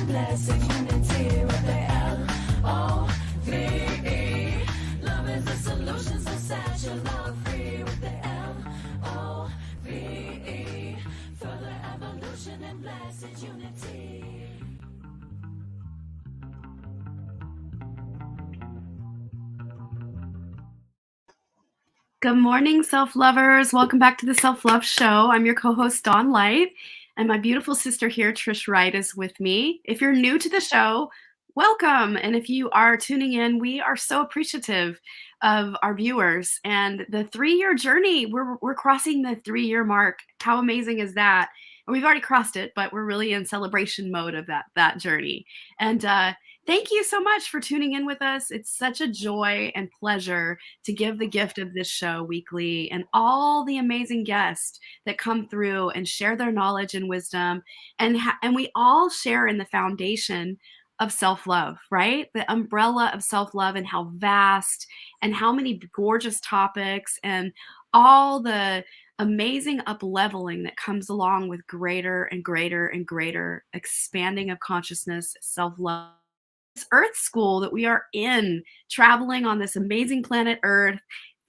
and blessed unity with the L-O-V-E. Love is the solution, so set your love free with the L-O-V-E. Further evolution and blessed unity. Good morning, self-lovers. Welcome back to the Self-Love Show. I'm your co-host, Dawn Light, and my beautiful sister here, Trish Wright, is with me. If you're new to the show, welcome. And if you are tuning in, we are so appreciative of our viewers and the 3-year journey. We're crossing the 3-year mark. How amazing is that? And we've already crossed it, but we're really in celebration mode of that journey. And thank you so much for tuning in with us. It's such a joy and pleasure to give the gift of this show weekly and all the amazing guests that come through and share their knowledge and wisdom. And we all share in the foundation of self-love, right? The umbrella of self-love, and how vast and how many gorgeous topics and all the amazing up-leveling that comes along with greater and greater and greater expanding of consciousness, self-love. This Earth school that we are in, traveling on this amazing planet Earth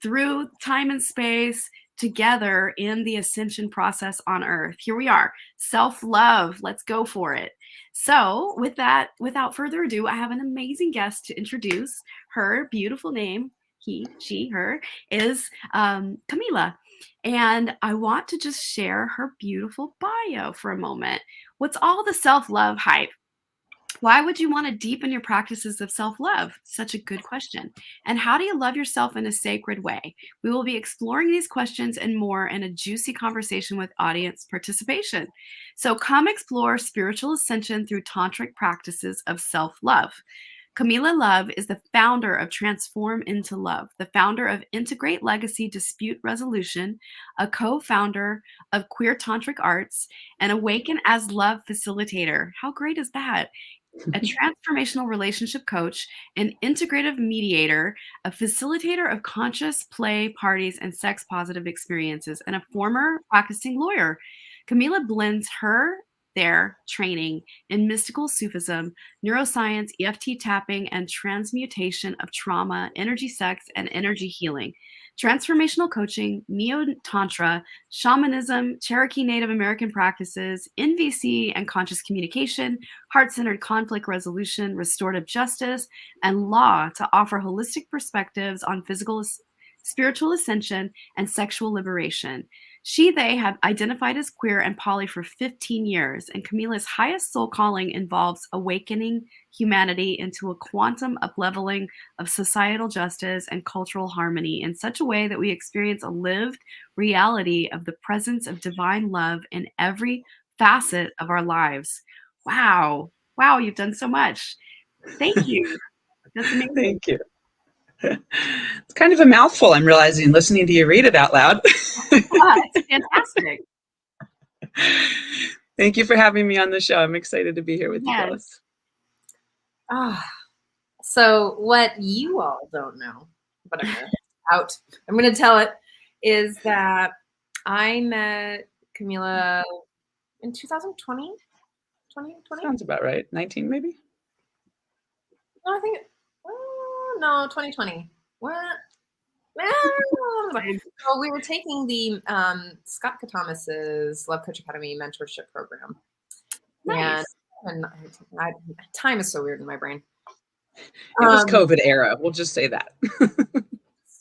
through time and space together in the ascension process on Earth. Here we are, self-love. Let's go for it. So with that, without further ado, I have an amazing guest to introduce. Her beautiful name, he, she, her, is Kamela. And I want to just share her beautiful bio for a moment. What's all the self-love hype? Why would you want to deepen your practices of self-love? Such a good question. And how do you love yourself in a sacred way? We will be exploring these questions and more in a juicy conversation with audience participation. So come explore spiritual ascension through tantric practices of self-love. Kamela Love is the founder of Transform Into Love, the founder of Integrate Legacy Dispute Resolution, a co-founder of Queer Tantric Arts, and Awaken As Love Facilitator. How great is that? A transformational relationship coach, an integrative mediator, a facilitator of conscious play parties and sex positive experiences, and a former practicing lawyer. Kamela blends their training in mystical Sufism, neuroscience, EFT tapping, and transmutation of trauma, energy sex, and energy healing. Transformational coaching, Neo-Tantra, Shamanism, Cherokee Native American practices, NVC and conscious communication, heart-centered conflict resolution, restorative justice, and law to offer holistic perspectives on physical, spiritual ascension, and sexual liberation. They have identified as queer and poly for 15 years, and Kamela's highest soul calling involves awakening humanity into a quantum upleveling of societal justice and cultural harmony in such a way that we experience a lived reality of the presence of divine love in every facet of our lives. Wow. Wow, you've done so much. Thank you. That's amazing. Thank you. It's kind of a mouthful, I'm realizing, listening to you read it out loud. It's fantastic. Thank you for having me on the show. I'm excited to be here with you both. So what you all don't know, but I'm going to tell it, is that I met Kamela in 2020. 2020? Sounds about right. 19 maybe? No, I think, no, 2020. What? So we were taking the Scott Katamas's Love Coach Academy mentorship program. Nice. And time is so weird in my brain. It was COVID era. We'll just say that.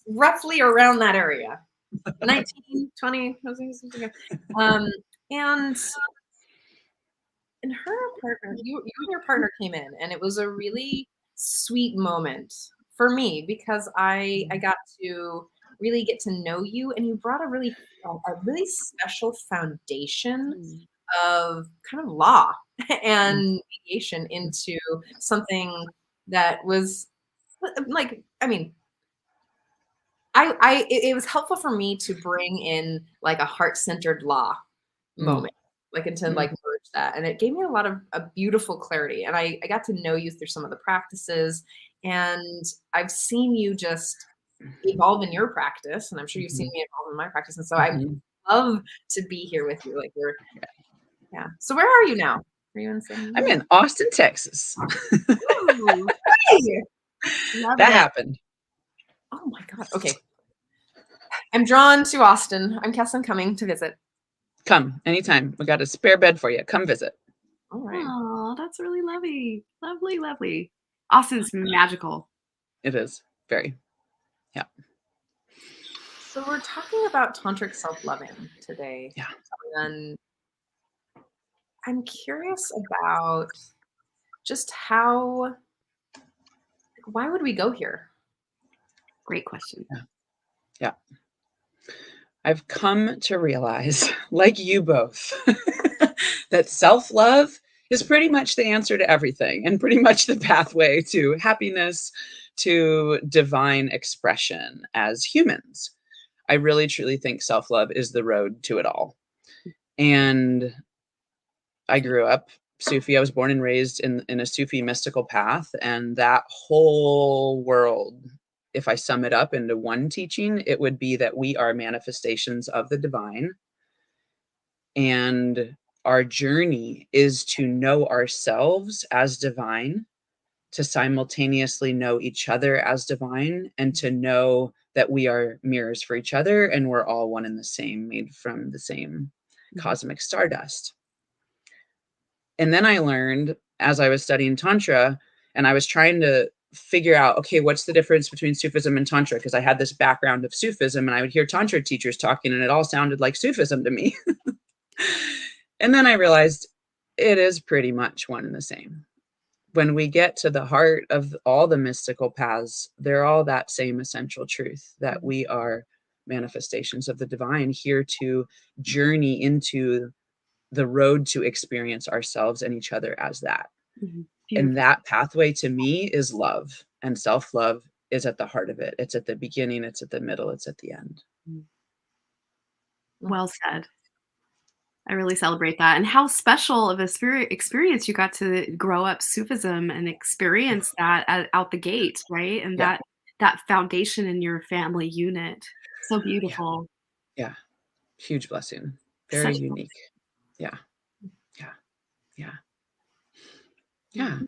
Roughly around that area. 19, 20. And her partner, you and your partner came in, and it was a really sweet moment for me because I got to really get to know you, and you brought a really special foundation of kind of law and mediation into something that was like, I mean, it was helpful for me to bring in like a heart-centered law moment, like into like merge that, and it gave me a beautiful clarity. And I got to know you through some of the practices, and I've seen you just evolve in your practice, and I'm sure you've seen me evolve in my practice. And so I love to be here with you. Like yeah. So where are you now? Are you in San I'm Diego? in Austin, Texas. Ooh, Hey! love That it. happened. Oh my God. Okay. I'm drawn to Austin. I guess I'm coming to visit. Come anytime. We got a spare bed for you. Come visit. All right. Oh, that's really lovely. Lovely, lovely. Austin's magical. It is very. Yeah. So we're talking about tantric self-loving today. Yeah. And I'm curious about just how, why would we go here? Great question. Yeah. I've come to realize, like you both, that self-love is pretty much the answer to everything and pretty much the pathway to happiness, to divine expression as humans. I really, truly think self-love is the road to it all. And I grew up Sufi. I was born and raised in a Sufi mystical path. And that whole world, if I sum it up into one teaching, it would be that we are manifestations of the divine. And our journey is to know ourselves as divine, to simultaneously know each other as divine, and to know that we are mirrors for each other and we're all one and the same, made from the same cosmic stardust. And then I learned as I was studying Tantra and I was trying to figure out, okay, what's the difference between Sufism and Tantra? Because I had this background of Sufism and I would hear Tantra teachers talking and it all sounded like Sufism to me. And then I realized it is pretty much one and the same. When we get to the heart of all the mystical paths, they're all that same essential truth that we are manifestations of the divine here to journey into the road to experience ourselves and each other as that. And Beautiful. that pathway to me is love, and self-love is at the heart of it. It's at the beginning, it's at the middle, it's at the end. Well said. I really celebrate that. And how special of a spirit experience you got to grow up Sufism and experience that out the gate, right? And Yeah. that foundation in your family unit. So beautiful. Yeah. Huge blessing. Very Such a unique. Yeah. Yeah. Yeah. Yeah.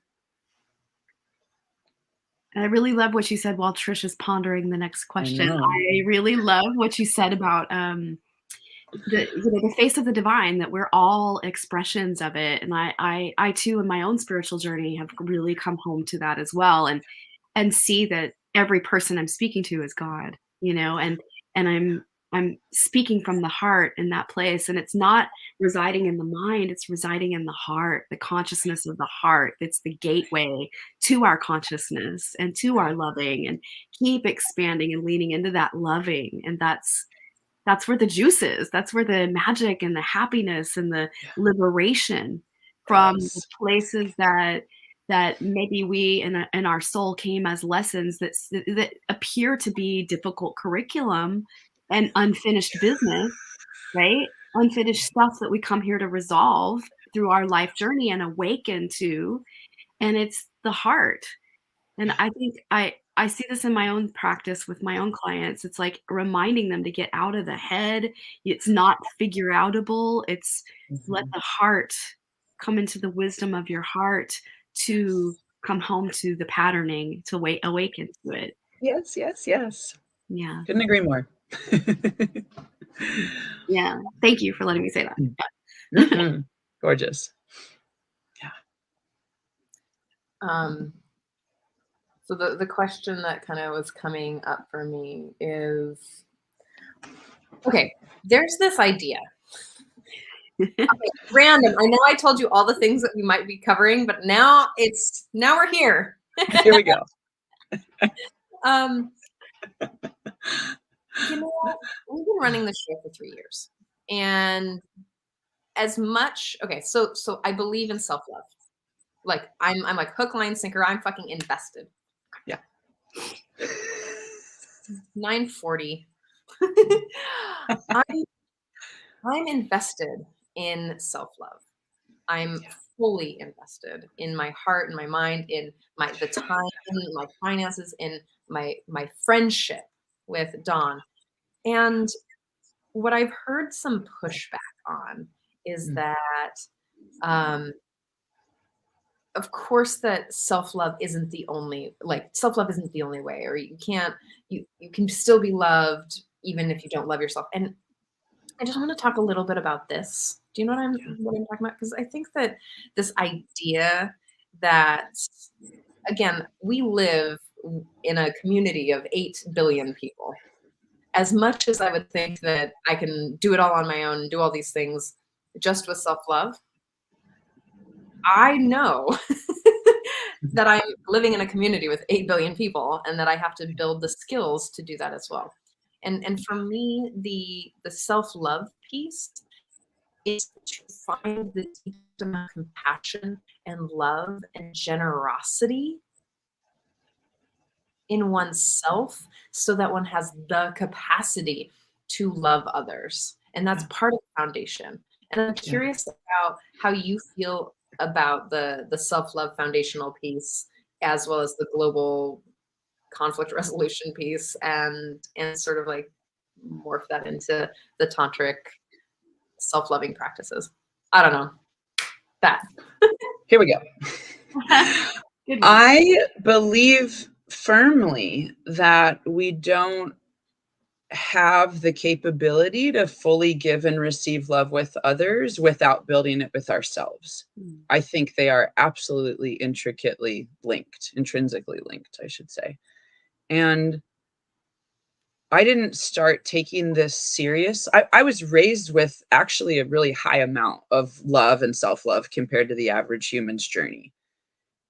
And I really love what you said while Trish is pondering the next question. know. I really love what you said about the face of the divine, that we're all expressions of it. And I too, in my own spiritual journey, have really come home to that as well, and see that every person I'm speaking to is God, and I'm speaking from the heart in that place, and it's not residing in the mind, it's residing in the heart, the consciousness of the heart. It's the gateway to our consciousness and to our loving, and keep expanding and leaning into that loving. And that's where the juice is. That's where the magic and the happiness and the liberation from the Yes. places that maybe we in our soul came as lessons that appear to be difficult curriculum and unfinished business, right? Unfinished stuff that we come here to resolve through our life journey and awaken to. And it's the heart. And I think I see this in my own practice with my own clients. It's like reminding them to get out of the head. It's not figure outable. It's let the heart come into the wisdom of your heart to come home to the patterning, to awaken to it. Yes, yes, yes. Yeah. Couldn't agree more. Yeah. Thank you for letting me say that. Mhm. Gorgeous. So the question that kind of was coming up for me is, okay, there's this idea. Okay, random. I know I told you all the things that we might be covering, but now we're here. Here we go. We've been running this show for 3 years, and as much, okay, so I believe in self-love. Like I'm like hook, line, sinker. I'm fucking invested. Yeah. 9:40. I'm invested in self-love. I'm fully invested in my heart and my mind, in the time, in my finances, in my friendship with Dawn. And what I've heard some pushback on is that of course that self-love isn't the only, like, self-love isn't the only way, or you can't, you can still be loved even if you don't love yourself. And I just want to talk a little bit about this. Do you know what I'm talking about? Because I think that this idea that, again, we live in a community of 8 billion people. As much as I would think that I can do it all on my own and do all these things just with self-love, I know that I'm living in a community with 8 billion people, and that I have to build the skills to do that as well. And for me, the self-love piece is to find the deep amount of compassion and love and generosity in oneself, so that one has the capacity to love others. And that's part of the foundation. And I'm curious about how you feel about the self-love foundational piece, as well as the global conflict resolution piece, and sort of like morph that into the tantric self-loving practices. I don't know. That. Here we go. Good one. I believe firmly that we don't have the capability to fully give and receive love with others without building it with ourselves. I think they are absolutely intricately linked, intrinsically linked, I should say. And I didn't start taking this serious. I was raised with actually a really high amount of love and self-love compared to the average human's journey.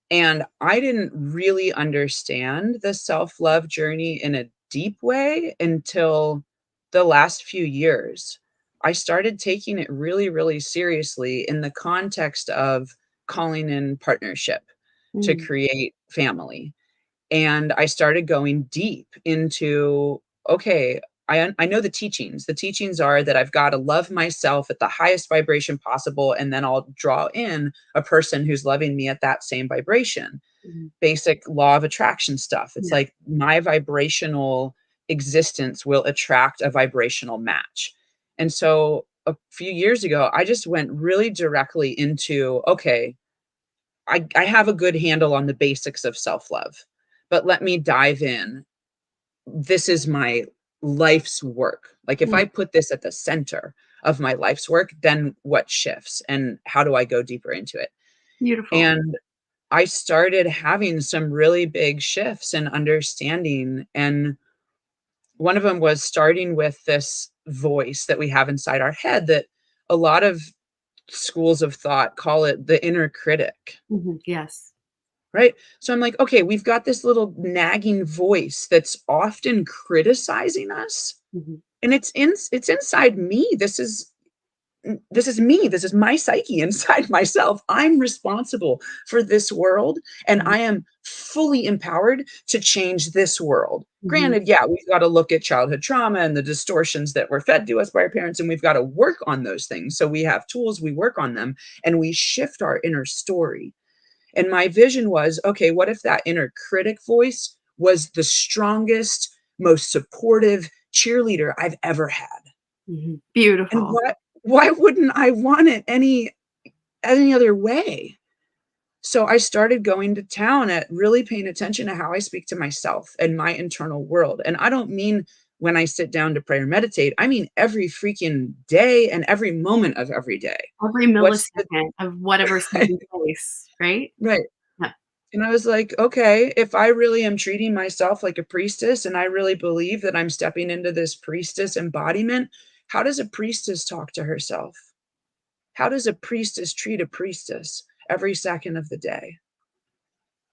And I didn't really understand the self-love journey in a deep way until the last few years. I started taking it really, really seriously in the context of calling in partnership to create family. And I started going deep into, okay, I know the teachings. The teachings are that I've got to love myself at the highest vibration possible, and then I'll draw in a person who's loving me at that same vibration. Basic law of attraction stuff. It's like my vibrational existence will attract a vibrational match. And so a few years ago, I just went really directly into, okay, I have a good handle on the basics of self-love, but let me dive in. This is my life's work. Like if I put this at the center of my life's work, then what shifts and how do I go deeper into it? Beautiful. And I started having some really big shifts in understanding. And one of them was starting with this voice that we have inside our head that a lot of schools of thought call it the inner critic. Yes. Right. So I'm like, okay, we've got this little nagging voice that's often criticizing us. And it's inside me. This is me. This is my psyche inside myself. I'm responsible for this world, and I am fully empowered to change this world. Granted, yeah, we've got to look at childhood trauma and the distortions that were fed to us by our parents, and we've got to work on those things. So we have tools, we work on them, and we shift our inner story. And my vision was, okay, what if that inner critic voice was the strongest, most supportive cheerleader I've ever had? And Beautiful. why wouldn't I want it any other way? So I started going to town at really paying attention to how I speak to myself and my internal world. And I don't mean when I sit down to pray or meditate, I mean every freaking day and every moment of every day. Every millisecond of whatever's taking place, right? Right. Yeah. And I was like, okay, if I really am treating myself like a priestess and I really believe that I'm stepping into this priestess embodiment, how does a priestess talk to herself? How does a priestess treat a priestess every second of the day?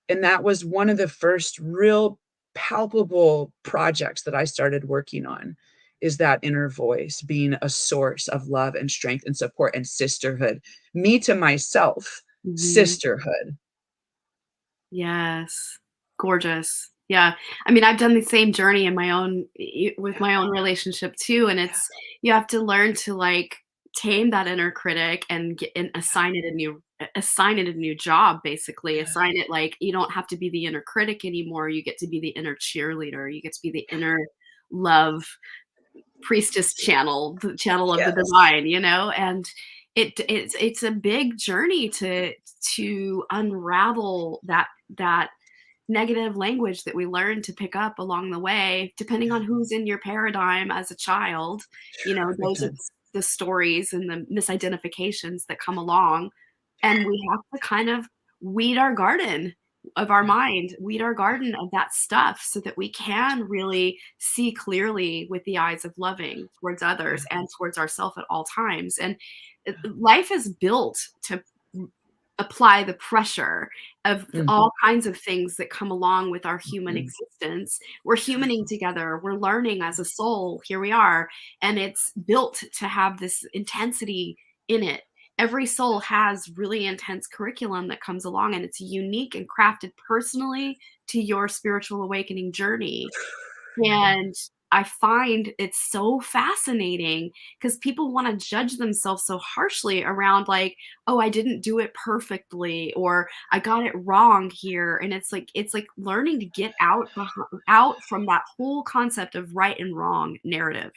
And that was one of the first real palpable projects that I started working on, is that inner voice being a source of love and strength and support and sisterhood. Me to myself, sisterhood. Yes. Gorgeous. Yeah. I mean, I've done the same journey in my own with my own relationship too. And it's, you have to learn to like tame that inner critic and get and assign it a new job, basically. Assign it, like, you don't have to be the inner critic anymore. You get to be the inner cheerleader. You get to be the inner love priestess channel, the channel of the Yes. divine, you know? And it's a big journey to unravel that negative language that we learn to pick up along the way, depending on who's in your paradigm as a child. Big Those are time. the stories and the misidentifications that come along. And we have to kind of weed our garden of our mind, weed our garden of that stuff so that we can really see clearly with the eyes of loving towards others and towards ourselves at all times. And life is built to apply the pressure of all kinds of things that come along with our human existence. We're humaning together, we're learning as a soul, here we are, and it's built to have this intensity in it. Every soul has really intense curriculum that comes along, and it's unique and crafted personally to your spiritual awakening journey. And I find it's so fascinating because people want to judge themselves so harshly around, like, oh, I didn't do it perfectly, or I got it wrong here. And it's like learning to get out from that whole concept of right and wrong narrative.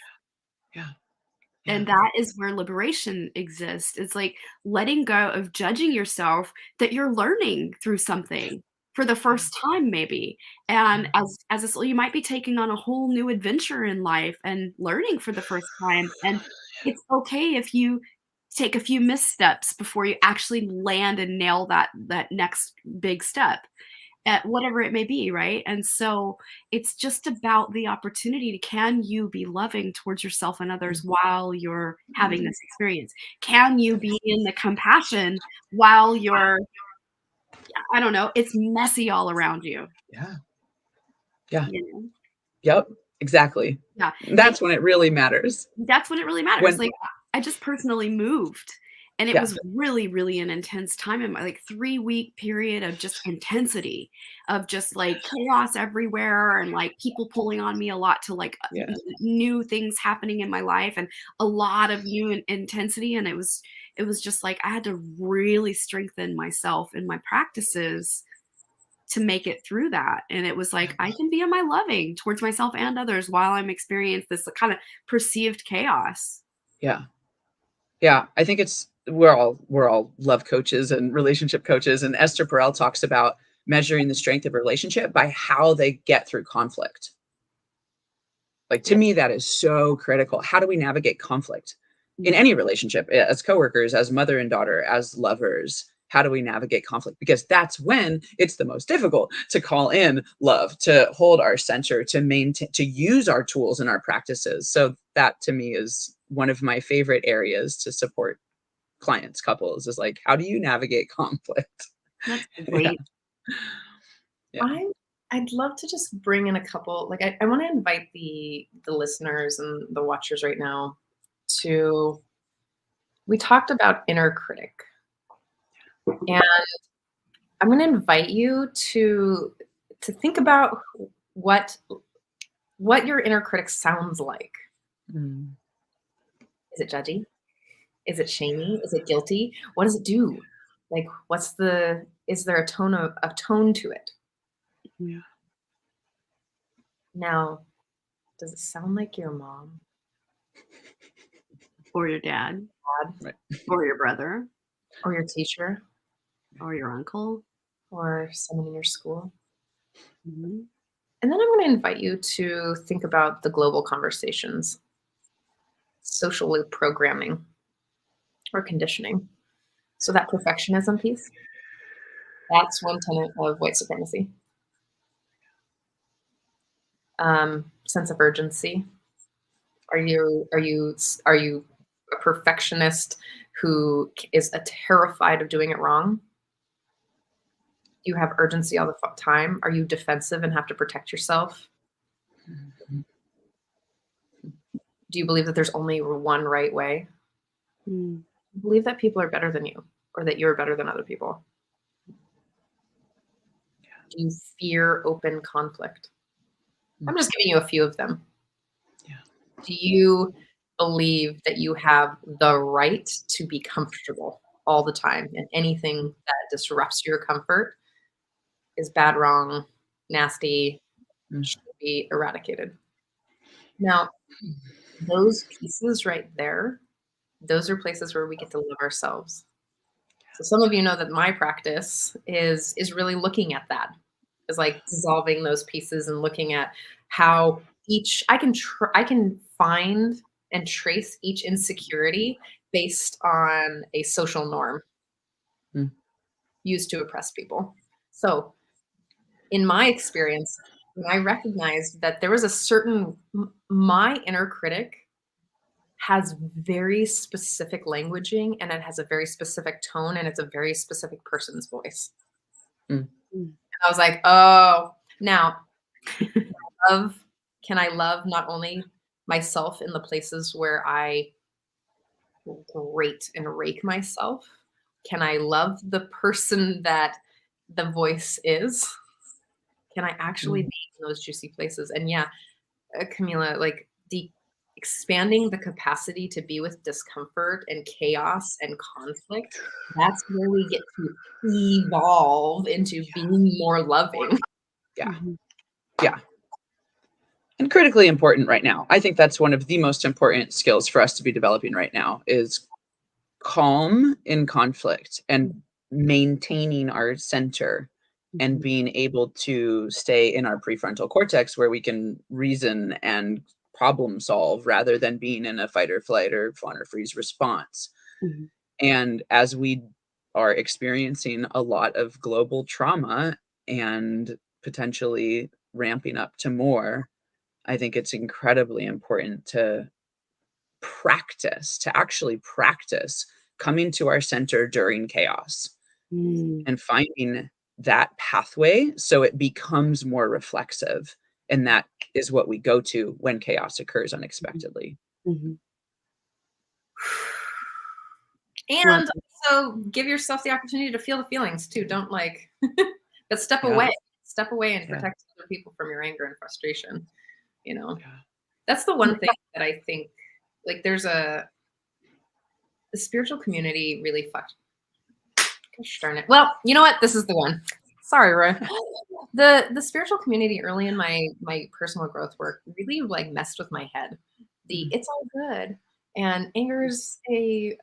Yeah. And that is where liberation exists. It's like letting go of judging yourself that you're learning through something for the first time, maybe. And as a soul, you might be taking on a whole new adventure in life and learning for the first time. And it's okay if you take a few missteps before you actually land and nail that next big step at whatever it may be, right? And so it's just about the opportunity to, can you be loving towards yourself and others while you're having this experience? Can you be in the compassion while you're, I don't know, it's messy all around you. Yeah. Yeah. You know? Yep. Exactly. Yeah. That's when it really matters. That's when it really matters. When Like, I just personally moved, and it Yeah. was really, really an intense time in my, like, 3-week period of just intensity, of just, like, chaos everywhere and, like, people pulling on me a lot to, like, Yeah. new things happening in my life and a lot of new intensity, and it was just like I had to really strengthen myself in my practices to make it through that. And it was like, I can be in my loving towards myself and others while I'm experiencing this kind of perceived chaos. Yeah. Yeah. I think we're all love coaches and relationship coaches. And Esther Perel talks about measuring the strength of a relationship by how they get through conflict. Like, to Yeah. me, that is so critical. How do we navigate conflict in Mm. any relationship, as coworkers, as mother and daughter, as lovers? How do we navigate conflict? Because that's when it's the most difficult to call in love, to hold our center, to maintain, to use our tools and our practices. So that, to me, is one of my favorite areas to support clients, couples, is like, how do you navigate conflict? That's Yeah. great. Yeah. I'd love to just bring in a couple, like I want to invite the listeners and the watchers right now to, we talked about inner critic, and I'm going to invite you to think about what your inner critic sounds like. Mm. Is it judgy? Is it shamey? Is it guilty? What does it do? Like, is there a tone to it? Mm. Now, does it sound like your mom? Or your dad, Right. or your brother, Or your teacher? or your uncle? Or someone in your school? Mhm. And then I'm going to invite you to think about the global conversations, social loop programming, or conditioning. So that perfectionism piece, that's one tenet of white supremacy. Sense of urgency. Are you a perfectionist who is terrified of doing it wrong? Do you have urgency all the time? Are you defensive and have to protect yourself? Do you believe that there's only one right way? Mm. Do you believe that people are better than you, or that you're better than other people? Do you fear open conflict? I'm just giving you a few of them. Yeah. Do you believe that you have the right to be comfortable all the time, and anything that disrupts your comfort is bad, wrong, nasty, should be eradicated? Now, those pieces right there those are places where we get to love ourselves. So some of you know that my practice is really looking at that, is like dissolving those pieces and looking at how each I can find and trace each insecurity based on a social norm Mm. used to oppress people. So in my experience, when I recognized that there was a certain my inner critic has very specific languaging, and it has a very specific tone, and it's a very specific person's voice. Mm. And I was like, oh, now can I love not only myself in the places where I rate and rake myself? Can I love the person that the voice is? Can I actually be in those juicy places? And yeah, Kamela, like expanding the capacity to be with discomfort and chaos and conflict, that's where we get to evolve into being more loving. Yeah. Yeah. And critically important right now. I think that's one of the most important skills for us to be developing right now is calm in conflict and maintaining our center and being able to stay in our prefrontal cortex where we can reason and problem solve rather than being in a fight or flight or fawn or freeze response. Mhm. And as we are experiencing a lot of global trauma and potentially ramping up to more, I think it's incredibly important to actually practice coming to our center during chaos Mm. and finding that pathway so it becomes more reflexive. And that is what we go to when chaos occurs unexpectedly. Mhm. And also give yourself the opportunity to feel the feelings too. Don't but step Yeah. away. Step away and Yeah. protect other people from your anger and frustration. You know, Yeah. that's the one thing that I think, like, the spiritual community really fucked. Gosh darn it. Well, you know what? This is the one. Sorry, Roy. The spiritual community early in my personal growth work really like messed with my head. It's all good, and anger is a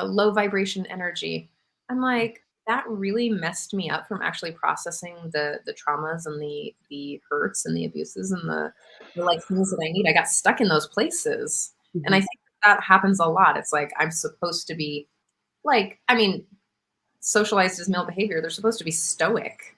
low vibration energy. I'm like, that really messed me up from actually processing the traumas and the hurts and the abuses and the like things that I need. I got stuck in those places. And I think that happens a lot. It's like I'm supposed to be socialized as male behavior. They're supposed to be stoic,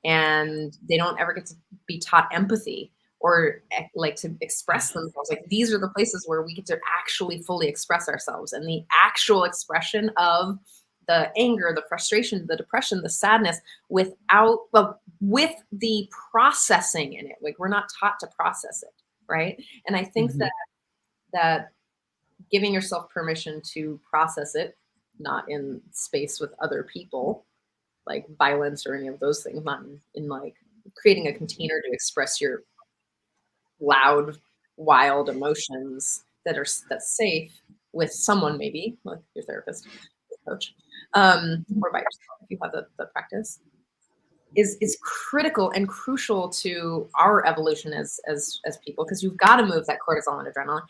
and they don't ever get to be taught empathy or like to express themselves. Like these are the places where we get to actually fully express ourselves, and the actual expression of the anger, the frustration, the depression, the sadness with the processing in it. Like we're not taught to process it, right? And I think that giving yourself permission to process it, not in space with other people, like violence or any of those things, not in like creating a container to express your loud, wild emotions that's safe with someone, maybe like your therapist, your coach, or by yourself if you have the practice, is critical and crucial to our evolution as people, because you've got to move that cortisol and adrenaline.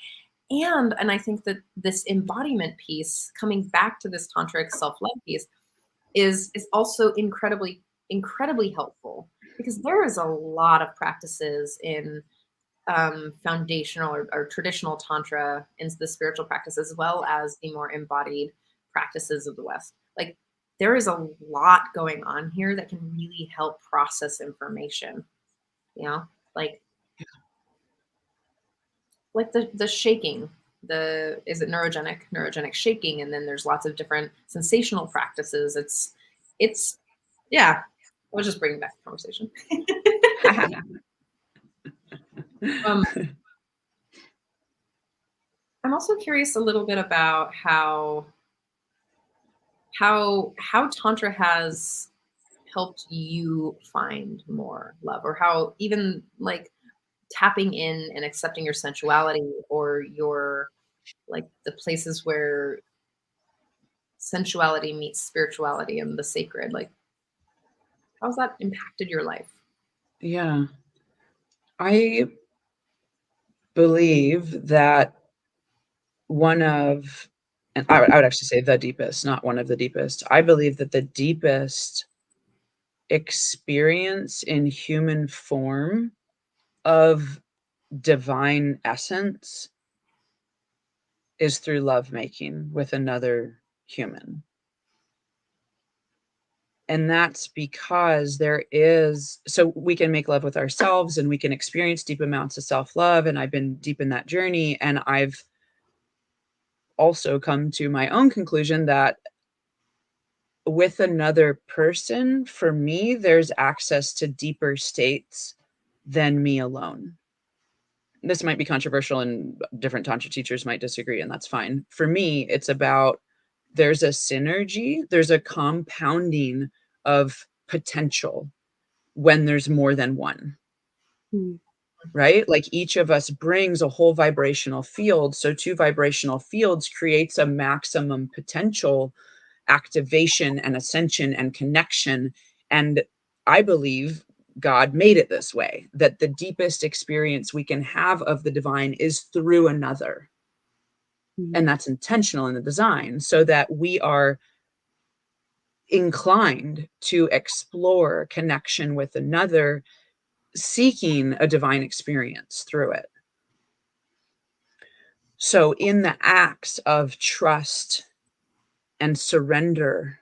And I think that this embodiment piece, coming back to this tantric self-love piece, is also incredibly helpful, because there is a lot of practices in foundational or traditional tantra, in the spiritual practice, as well as the more embodied practices of the West. Like there is a lot going on here that can really help process information, like the shaking, is it neurogenic shaking, and then there's lots of different sensational practices. It's yeah, I was just bringing back the conversation. I'm also curious a little bit about how tantra has helped you find more love, or how even like tapping in and accepting your sensuality, or your like the places where sensuality meets spirituality and the sacred, like how's that impacted your life? Yeah. I believe that one of, and I would actually say the deepest, not one of the deepest. I believe that the deepest experience in human form of divine essence is through lovemaking with another human. And that's because so we can make love with ourselves and we can experience deep amounts of self-love. And I've been deep in that journey. And I've also come to my own conclusion that with another person, for me, there's access to deeper states than me alone. This might be controversial and different Tantra teachers might disagree, and that's fine. For me, it's about there's a synergy, there's a compounding of potential when there's more than one. Right? Like each of us brings a whole vibrational field. So two vibrational fields creates a maximum potential activation and ascension and connection. And I believe God made it this way, that the deepest experience we can have of the divine is through another. And that's intentional in the design, so that we are inclined to explore connection with another, seeking a divine experience through it. So in the acts of trust and surrender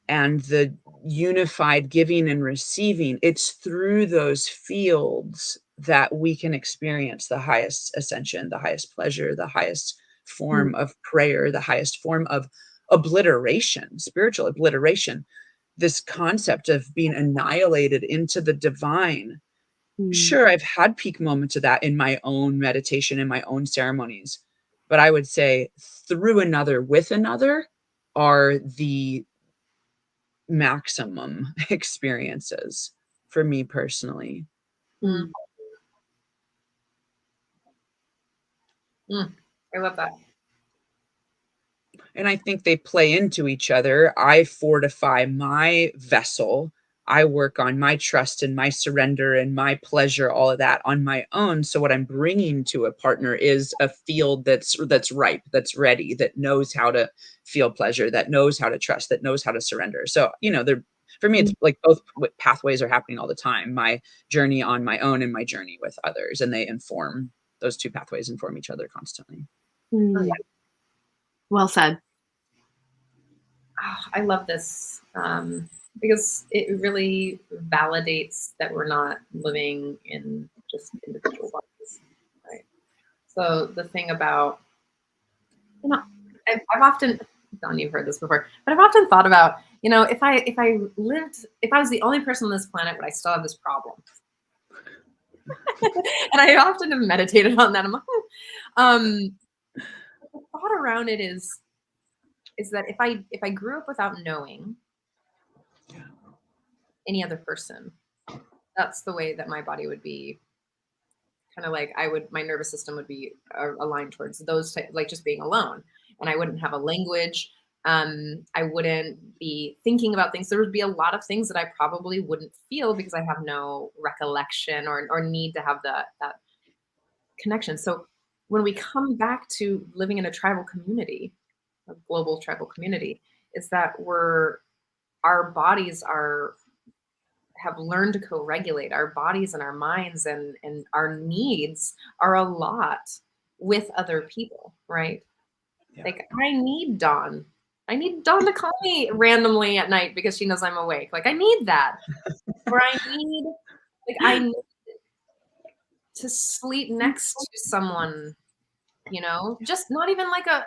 and the unified giving and receiving, it's through those fields that we can experience the highest ascension, the highest pleasure, the highest form of prayer, the highest form of obliteration, spiritual obliteration. This concept of being annihilated into the divine. Sure, I've had peak moments of that in my own meditation, in my own ceremonies, but I would say through another, with another, are the maximum experiences for me personally. I love that. And I think they play into each other. I fortify my vessel. I work on my trust and my surrender and my pleasure, all of that on my own. So what I'm bringing to a partner is a field that's ripe, that's ready, that knows how to feel pleasure, that knows how to trust, that knows how to surrender. So, for me, it's like both pathways are happening all the time. My journey on my own and my journey with others, and those two pathways inform each other constantly. Well said. Oh, I love this because it really validates that we're not living in just individual bodies, right? So the thing about, I've often, Don, you've heard this before, but I've often thought about, if I was the only person on this planet, would I still have this problem? And I often have meditated on that. I'm like, the thought around it is that if I grew up without knowing any other person, that's the way that my body would be kind of like my nervous system would be aligned towards those like just being alone, and I wouldn't have a language. I wouldn't be thinking about things. There would be a lot of things that I probably wouldn't feel because I have no recollection or need to have that connection. So when we come back to living in a tribal community, a global tribal community, is that our bodies have learned to co-regulate. Our bodies and our minds and our needs are a lot with other people, right? Yeah. Like I need Dawn to call me randomly at night because she knows I'm awake. Like I need that. Or I need to sleep next to someone, just not even like a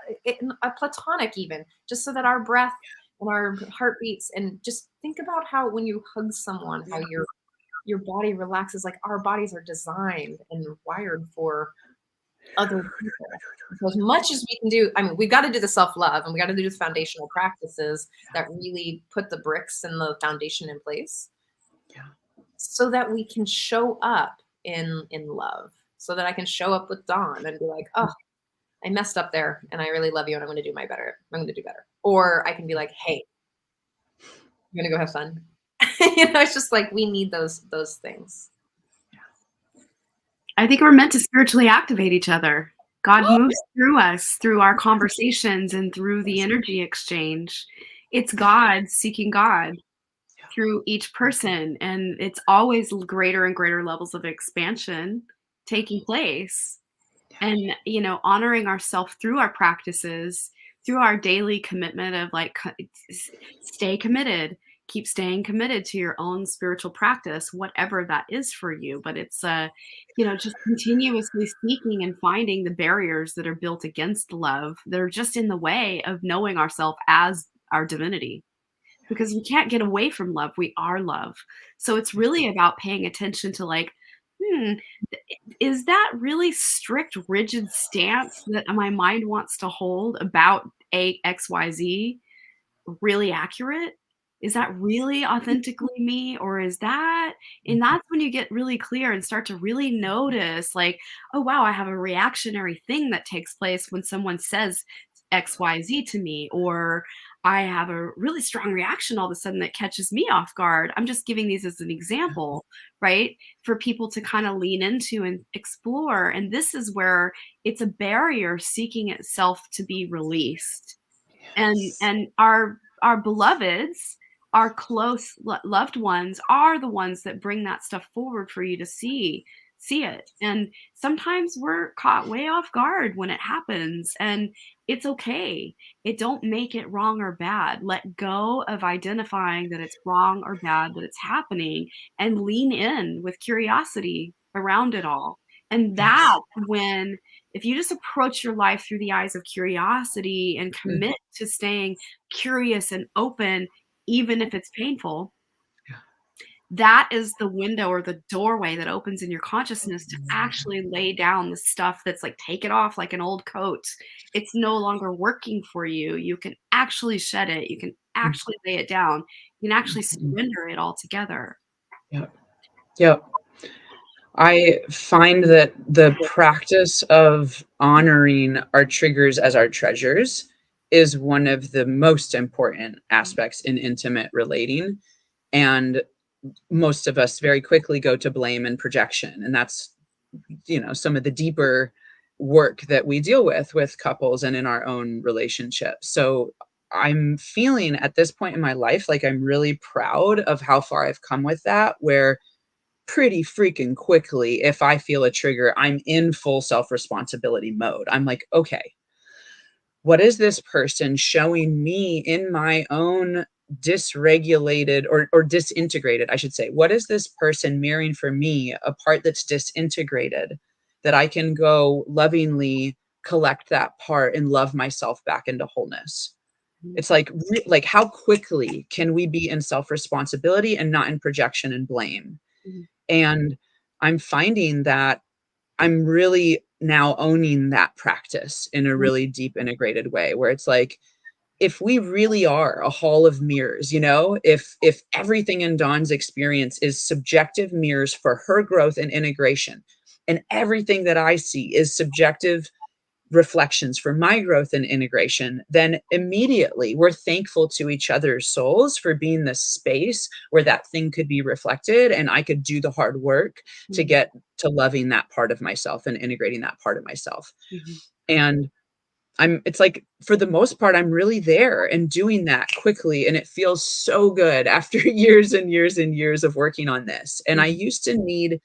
platonic, even just so that our breath and our heartbeats, and just think about how when you hug someone, how your body relaxes. Like our bodies are designed and wired for other people. So as much as we can do, we've got to do the self-love, and we got to do the foundational practices that really put the bricks and the foundation in place, so that we can show up in love, so that I can show up with Dawn and be like, oh, I messed up there and I really love you and I'm going to do better. Or I can be like, hey, I'm going to go have fun. It's just like, we need those things. I think we're meant to spiritually activate each other. God moves through us, through our conversations and through the energy exchange. It's God seeking God through each person, and it's always greater and greater levels of expansion taking place. And, honoring ourselves through our practices, through our daily commitment of like, stay committed, keep staying committed to your own spiritual practice, whatever that is for you. But it's, just continuously seeking and finding the barriers that are built against love that are just in the way of knowing ourselves as our divinity, because we can't get away from love. We are love. So it's really about paying attention to like, hmm, is that really strict, rigid stance that my mind wants to hold about a XYZ really accurate? Is that really authentically me, or is that, and that's when you get really clear and start to really notice like, oh wow, I have a reactionary thing that takes place when someone says XYZ to me, or I have a really strong reaction all of a sudden that catches me off guard. I'm just giving these as an example, right? For people to kind of lean into and explore. And this is where it's a barrier seeking itself to be released. And our beloveds, our close loved ones are the ones that bring that stuff forward for you to see it. And sometimes we're caught way off guard when it happens, and it's okay. It don't make it wrong or bad. Let go of identifying that it's wrong or bad that it's happening, and lean in with curiosity around it all. And Yes. that's when, if you just approach your life through the eyes of curiosity and commit to staying curious and open, even if it's painful, Yeah. that is the window or the doorway that opens in your consciousness to actually lay down the stuff that's like, take it off like an old coat. It's no longer working for you. You can actually shed it. You can actually lay it down. You can actually surrender it all together. Yep. Yep. I find that the practice of honoring our triggers as our treasures is one of the most important aspects in intimate relating. And most of us very quickly go to blame and projection. And that's, some of the deeper work that we deal with couples and in our own relationships. So I'm feeling at this point in my life like I'm really proud of how far I've come with that, where pretty freaking quickly, if I feel a trigger, I'm in full self-responsibility mode. I'm like, okay, what is this person showing me in my own dysregulated or disintegrated, I should say? What is this person mirroring for me, a part that's disintegrated, that I can go lovingly collect that part and love myself back into wholeness? It's like, like how quickly can we be in self-responsibility and not in projection and blame? Mhm. And I'm finding that I'm really now owning that practice in a really deep integrated way, where it's like, if we really are a hall of mirrors, if everything in Dawn's experience is subjective mirrors for her growth and integration, and everything that I see is subjective reflections for my growth and integration, then immediately we're thankful to each other's souls for being the space where that thing could be reflected, and I could do the hard work to Mhm. get to loving that part of myself and integrating that part of myself. Mhm. And it's like, for the most part, I'm really there and doing that quickly. And it feels so good after years and years and years of working on this. And I Mhm. used to need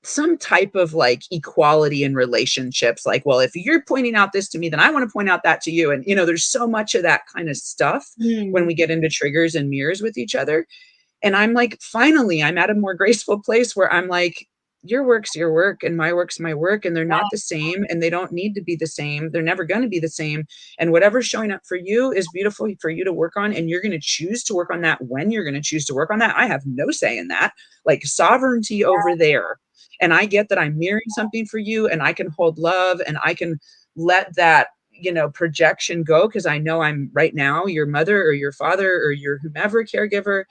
some type of like equality in relationships. Like, well, if you're pointing out this to me, then I want to point out that to you. And, there's so much of that kind of stuff when Mm. we get into triggers and mirrors with each other. And I'm like, finally, I'm at a more graceful place where I'm like, your work's your work and my work's my work, and they're not the same, and they don't need to be the same. They're never going to be the same. And whatever's showing up for you is beautiful for you to work on, and you're going to choose to work on that when you're going to choose to work on that. I have no say in that, like sovereignty over there. And I get that I'm mirroring something for you, and I can hold love, and I can let that projection go, because I know I'm right now your mother or your father or your whomever caregiver,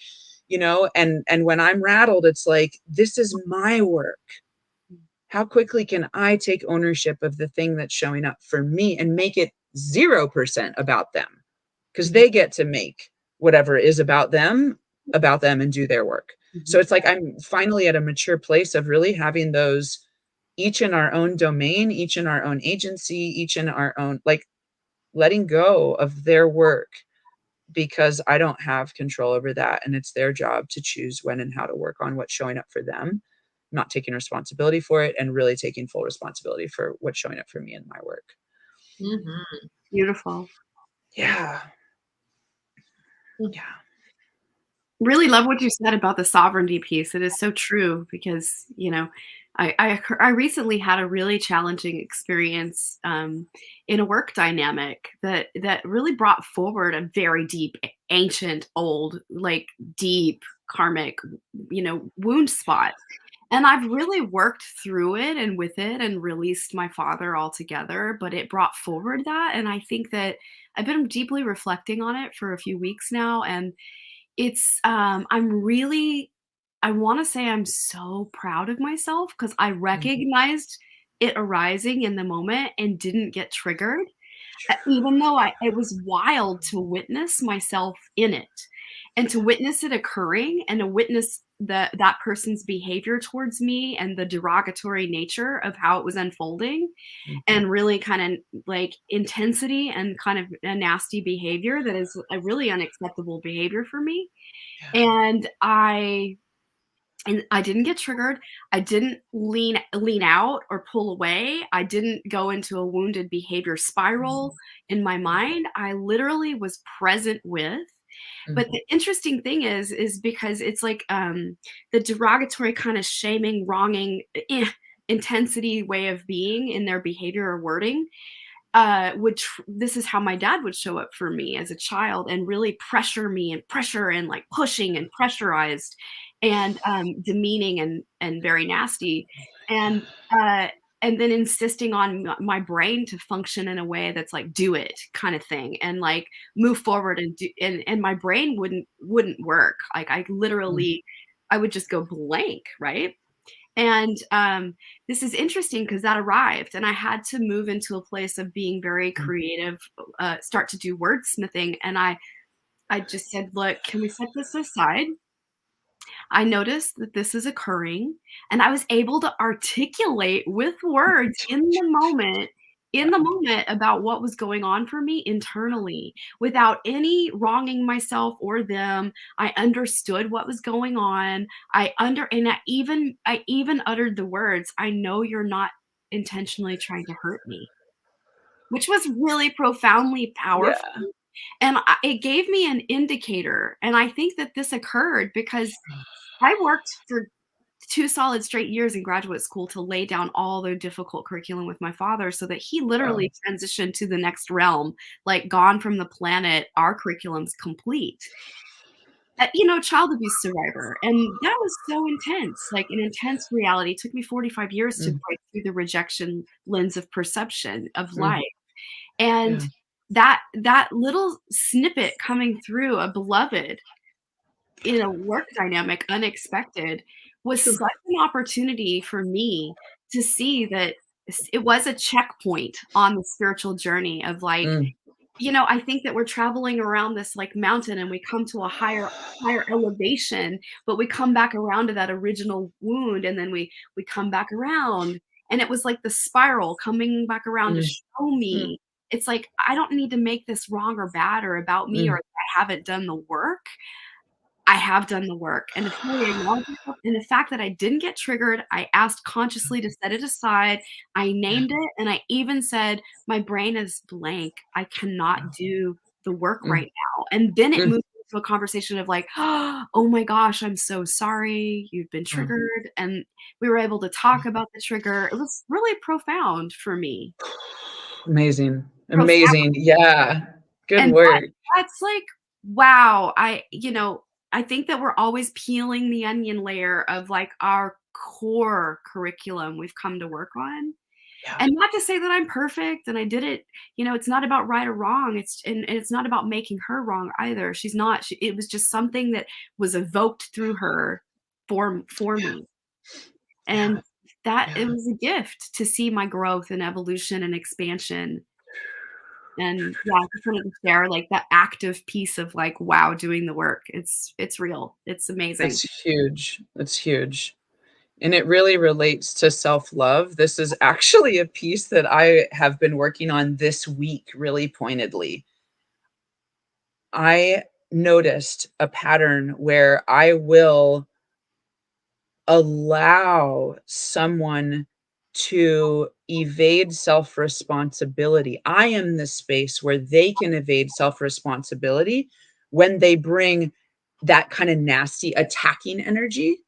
and when I'm rattled, it's like, this is my work. How quickly can I take ownership of the thing that's showing up for me and make it 0% about them? Because Mhm. they get to make whatever is about them and do their work. So Mhm. it's like I'm finally at a mature place of really having those each in our own domain, each in our own agency, each in our own, like, letting go of their work, because I don't have control over that. And it's their job to choose when and how to work on what's showing up for them, not taking responsibility for it, and really taking full responsibility for what's showing up for me in my work. Mm-hmm. Beautiful. Yeah. Mm. Yeah. Really love what you said about the sovereignty piece. It is so true because, I recently had a really challenging experience in a work dynamic that really brought forward a very deep, ancient, old, like deep karmic, wound spot. And I've really worked through it and with it and released my father altogether, but it brought forward that. And I think that I've been deeply reflecting on it for a few weeks now, and it's, I wanna say I'm so proud of myself because I Mhm. recognized it arising in the moment and didn't get triggered, even though it was wild to witness myself in it, and to witness it occurring, and to witness that person's behavior towards me and the derogatory nature of how it was unfolding, Mhm. and really kind of like intensity and kind of a nasty behavior that is a really unacceptable behavior for me. Yeah. And I didn't get triggered. I didn't lean out or pull away. I didn't go into a wounded behavior spiral in my mind. I literally was present with. But Mhm. the interesting thing is because it's like the derogatory kind of shaming, wronging, intensity way of being in their behavior or wording this is how my dad would show up for me as a child and really pressure me and pressure and like pushing and pressurized and demeaning and very nasty and uh and then insisting on my brain to function in a way that's like do it kind of thing and like move forward and do and my brain wouldn't work. Like Mhm. I would just go blank, right? And this is interesting because that arrived, and I had to move into a place of being very Mhm. creative, start to do wordsmithing. And I just said, look, can we set this aside? I noticed that this is occurring, and I was able to articulate with words in the moment about what was going on for me internally without any wronging myself or them. I understood what was going on. I even uttered the words, "I know you're not intentionally trying to hurt me," which was really profoundly Yeah. powerful. And it gave me an indicator. And I think that this occurred because I worked for 2 solid straight years in graduate school to lay down all the difficult curriculum with my father so that he Wow. literally transitioned to the next realm, like, gone from the planet, our curriculum's complete. Child abuse survivor, and that was so intense, like, an intense reality. It took me 45 years to Mm. break through the rejection lens of perception of Mhm. life, and Yeah. that little snippet coming through a beloved in a work dynamic, unexpected, was Phew. such an opportunity for me to see that it was a checkpoint on the spiritual journey of like, Mm. I think that we're traveling around this like mountain and we come to a higher elevation, but we come back around to that original wound and then we come back around. And it was like the spiral coming back around to Mm. show Mm. me. It's like I don't need to make this wrong or bad or about me or Mm. I haven't done the work. I have done the work, and to fully acknowledge myself and the fact that I didn't get triggered, I asked consciously to set it aside, I Yeah. named it, and I even said, "My brain is blank, I cannot do the work Mm. right now," and then it Mm. moved into a conversation of like, "Oh my gosh, I'm so sorry, you've been Mm. triggered," and we were able to talk about the trigger. It was really profound for me. Amazing. Profound. Amazing. Yeah. Good And work. that's like, wow, I think that we're always peeling the onion layer of, like, our core curriculum we've come to work on. Yeah. And not to say that I'm perfect and I did it, it's not about right or wrong, and it's not about making her wrong either. She's not, it was just something that was evoked through her for me. Yeah. And that it Yeah. was a gift to see my growth and evolution and expansion. And yeah, I just wanted to share like that active piece of like, wow, doing the work. It's real. It's amazing. That's huge. That's huge. And it really relates to self-love. This is actually a piece that I have been working on this week really pointedly. I noticed a pattern where I will allow someone to evade self-responsibility. I am the space where they can evade self-responsibility when they bring that kind of nasty attacking energy,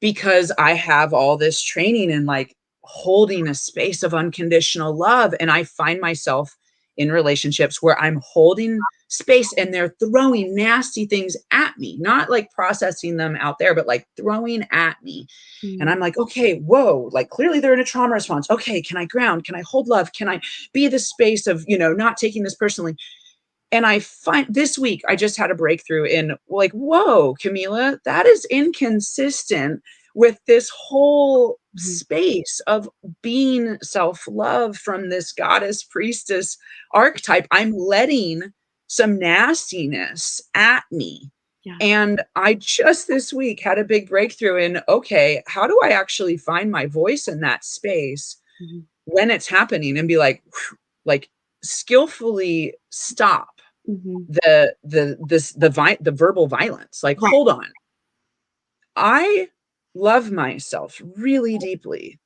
because I have all this training in like holding a space of unconditional love. And I find myself in relationships where I'm holding space and they're throwing nasty things at me, not like processing them out there, but like throwing at me. And I'm like, okay, whoa, like clearly they're in a trauma response. Okay, can I ground? Can I hold love? Can I be the space of, not taking this personally? And I find this week, I just had a breakthrough in like, whoa, Kamela, that is inconsistent with this whole space of being self-love from this goddess priestess archetype. I'm letting some nastiness at me. Yeah. And I just this week had a big breakthrough in, okay, how do I actually find my voice in that space when it's happening and be like skillfully stop the verbal violence. Like, hold on. I love myself really deeply,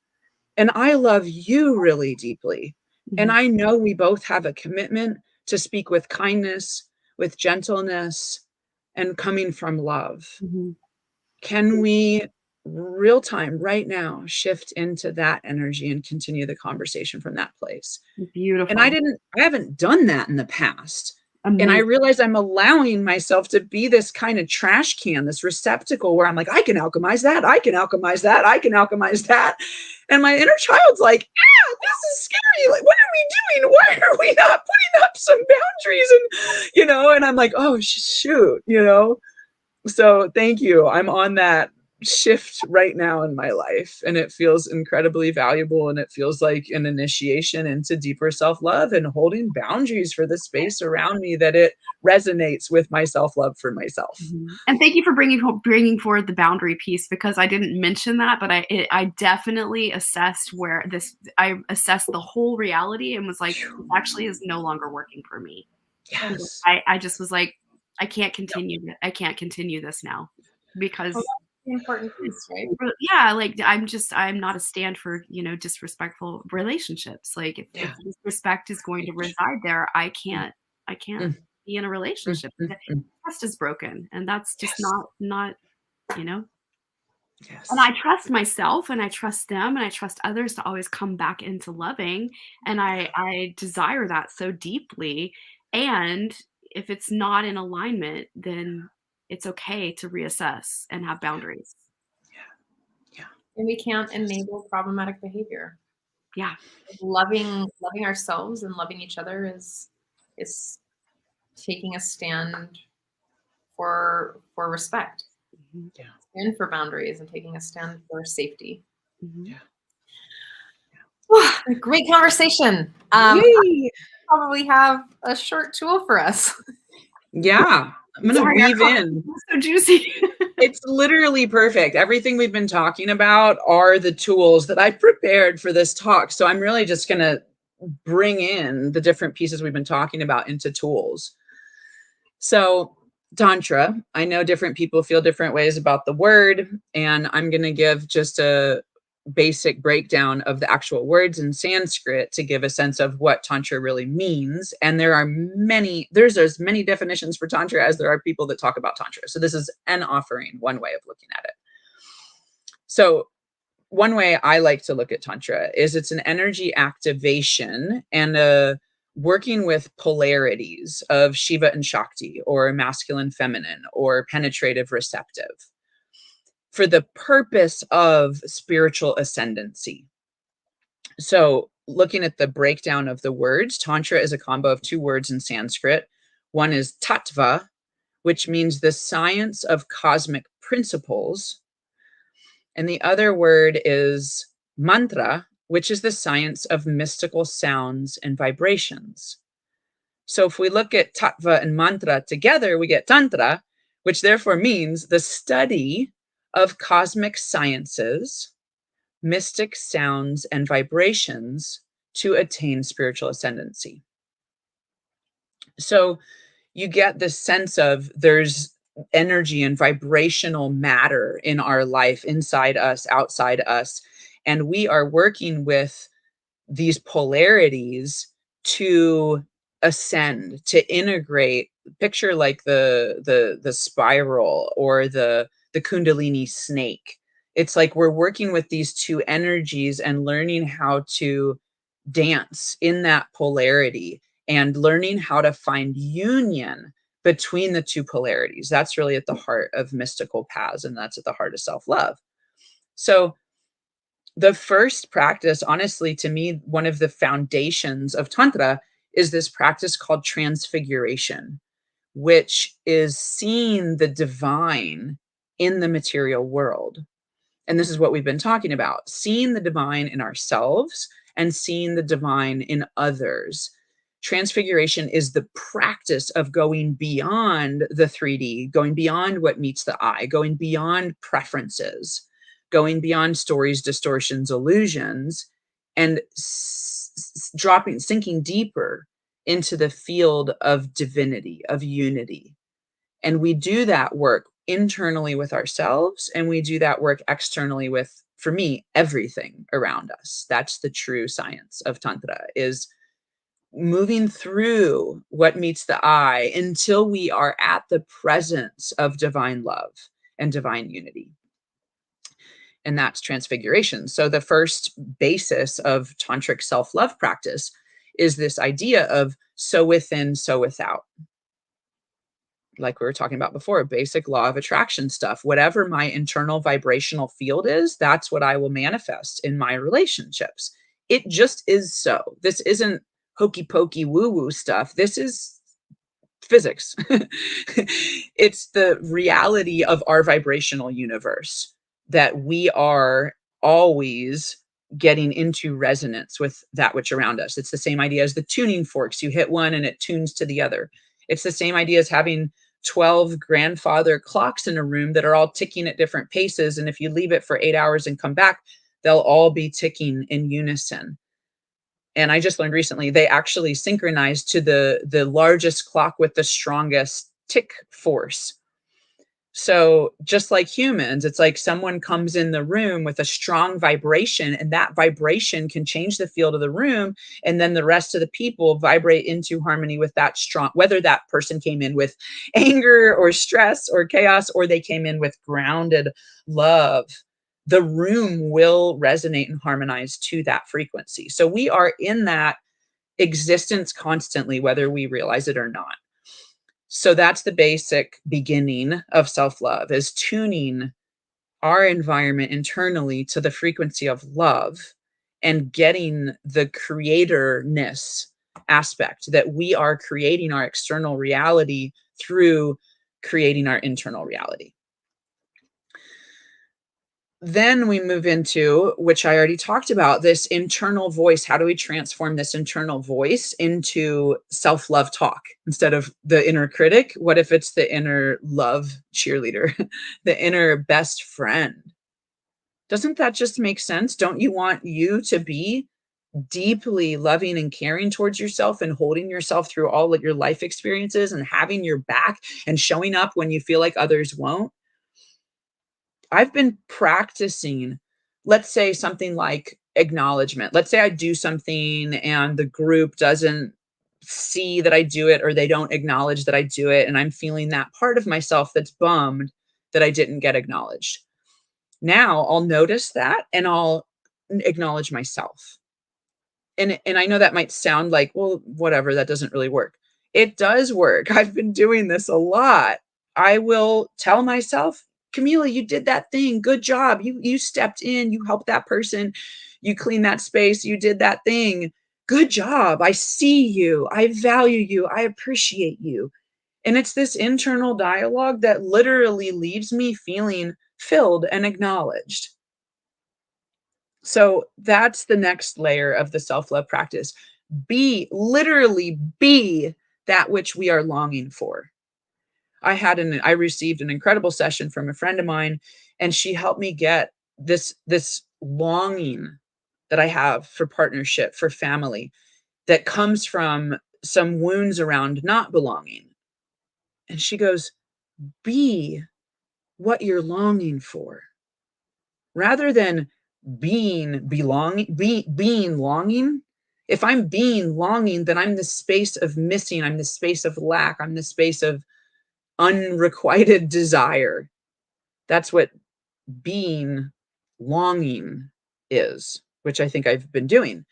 and I love you really deeply. And I know we both have a commitment to speak with kindness, with gentleness, and coming from love. Can we real time right now shift into that energy and continue the conversation from that place? Beautiful. And I haven't done that in the past. Amazing. And I realized I'm allowing myself to be this kind of trash can, this receptacle where I'm like, I can alchemize that. I can alchemize that. I can alchemize that. And my inner child's like, this is scary. Like, what are we doing? Why are we not putting up some boundaries? And, and I'm like, oh, shoot, So thank you. I'm on that shift right now in my life, and it feels incredibly valuable, and it feels like an initiation into deeper self-love and holding boundaries for the space around me that it resonates with my self-love for myself. And thank you for bringing forward the boundary piece, because I didn't mention that, but I definitely assessed I assessed the whole reality and was like, this actually is no longer working for me. Yes. I just was like, I can't continue. I can't continue this now, because the important piece, right? Yeah, like I'm not a stand for, disrespectful relationships. Like if disrespect is going to reside there, I can't be in a relationship. Trust is broken, and that's just not. Yes. And I trust myself, and I trust them, and I trust others to always come back into loving. And I desire that so deeply. And if it's not in alignment, then it's okay to reassess and have boundaries. Yeah. And we can't enable problematic behavior. Yeah. Loving ourselves and loving each other is taking a stand for respect. And for boundaries, and taking a stand for safety. Great conversation. Probably have a short tool for us. Yeah, I'm gonna weave in. So juicy. It's literally perfect. Everything we've been talking about are the tools that I prepared for this talk. So I'm really just gonna bring in the different pieces we've been talking about into tools. So Tantra, I know different people feel different ways about the word, and I'm going to give just a basic breakdown of the actual words in Sanskrit to give a sense of what Tantra really means. And there's as many definitions for Tantra as there are people that talk about Tantra. So this is an offering, one way of looking at it. So one way I like to look at Tantra is it's an energy activation and a working with polarities of Shiva and Shakti, or masculine, feminine, or penetrative, receptive, for the purpose of spiritual ascendancy. So looking at the breakdown of the words, Tantra is a combo of two words in Sanskrit. One is tattva, which means the science of cosmic principles. And the other word is mantra, which is the science of mystical sounds and vibrations. So if we look at tattva and mantra together, we get tantra, which therefore means the study of cosmic sciences mystic sounds and vibrations to attain spiritual ascendancy. So you get this sense of there's energy and vibrational matter in our life, inside us, outside us, and we are working with these polarities to ascend, to integrate. Picture like the spiral or the kundalini snake. It's like we're working with these two energies and learning how to dance in that polarity and learning how to find union between the two polarities. That's really at the heart of mystical paths, and that's at the heart of self-love. So the first practice, honestly, to me, one of the foundations of Tantra is this practice called transfiguration, which is seeing the divine in the material world. And this is what we've been talking about, seeing the divine in ourselves and seeing the divine in others. Transfiguration is the practice of going beyond the 3D, going beyond what meets the eye, going beyond preferences, going beyond stories, distortions, illusions, and sinking deeper into the field of divinity, of unity. And we do that work internally with ourselves, and we do that work externally with, for me, everything around us. That's the true science of Tantra, is moving through what meets the eye until we are at the presence of divine love and divine unity. And that's transfiguration. So the first basis of tantric self-love practice is this idea of so within, so without. Like we were talking about before, basic law of attraction stuff. Whatever my internal vibrational field is, that's what I will manifest in my relationships. It just is so. This isn't hokey pokey woo woo stuff. This is physics. It's the reality of our vibrational universe, that we are always getting into resonance with that which around us. It's the same idea as the tuning forks. You hit one and it tunes to the other. It's the same idea as having 12 grandfather clocks in a room that are all ticking at different paces. And if you leave it for 8 hours and come back, they'll all be ticking in unison. And I just learned recently, they actually synchronized to the largest clock with the strongest tick force. So just like humans, it's like someone comes in the room with a strong vibration, and that vibration can change the field of the room. And then the rest of the people vibrate into harmony with that strong, whether that person came in with anger or stress or chaos, or they came in with grounded love, the room will resonate and harmonize to that frequency. So we are in that existence constantly, whether we realize it or not. So that's the basic beginning of self-love, is tuning our environment internally to the frequency of love and getting the creatorness aspect, that we are creating our external reality through creating our internal reality. Then we move into, which I already talked about, this internal voice. How do we transform this internal voice into self-love talk instead of the inner critic? What if it's the inner love cheerleader, the inner best friend? Doesn't that just make sense? Don't you want you to be deeply loving and caring towards yourself and holding yourself through all of your life experiences and having your back and showing up when you feel like others won't? I've been practicing, let's say something like acknowledgement. Let's say I do something and the group doesn't see that I do it, or they don't acknowledge that I do it. And I'm feeling that part of myself that's bummed that I didn't get acknowledged. Now I'll notice that and I'll acknowledge myself. And I know that might sound like, well, whatever, that doesn't really work. It does work. I've been doing this a lot. I will tell myself, Kamela, you did that thing. Good job. You stepped in, you helped that person, you cleaned that space, you did that thing. Good job. I see you. I value you. I appreciate you. And it's this internal dialogue that literally leaves me feeling filled and acknowledged. So that's the next layer of the self-love practice. Literally be that which we are longing for. I received an incredible session from a friend of mine, and she helped me get this longing that I have for partnership, for family, that comes from some wounds around not belonging. And she goes, be what you're longing for rather than being longing. If I'm being longing, then I'm the space of missing, I'm the space of lack, I'm the space of unrequited desire. That's what being longing is, which I think I've been doing.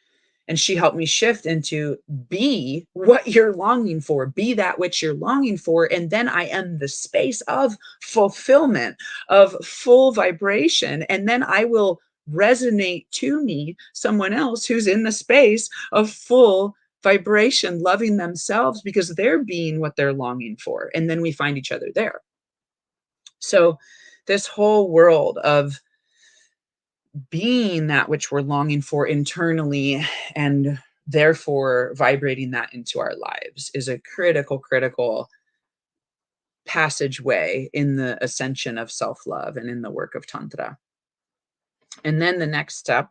And she helped me shift into be what you're longing for, be that which you're longing for. And then I am the space of fulfillment, of full vibration. And then I will resonate to me someone else who's in the space of full vibration, loving themselves because they're being what they're longing for. And then we find each other there. So this whole world of being that which we're longing for internally and therefore vibrating that into our lives is a critical passageway in the ascension of self-love and in the work of Tantra. And then the next step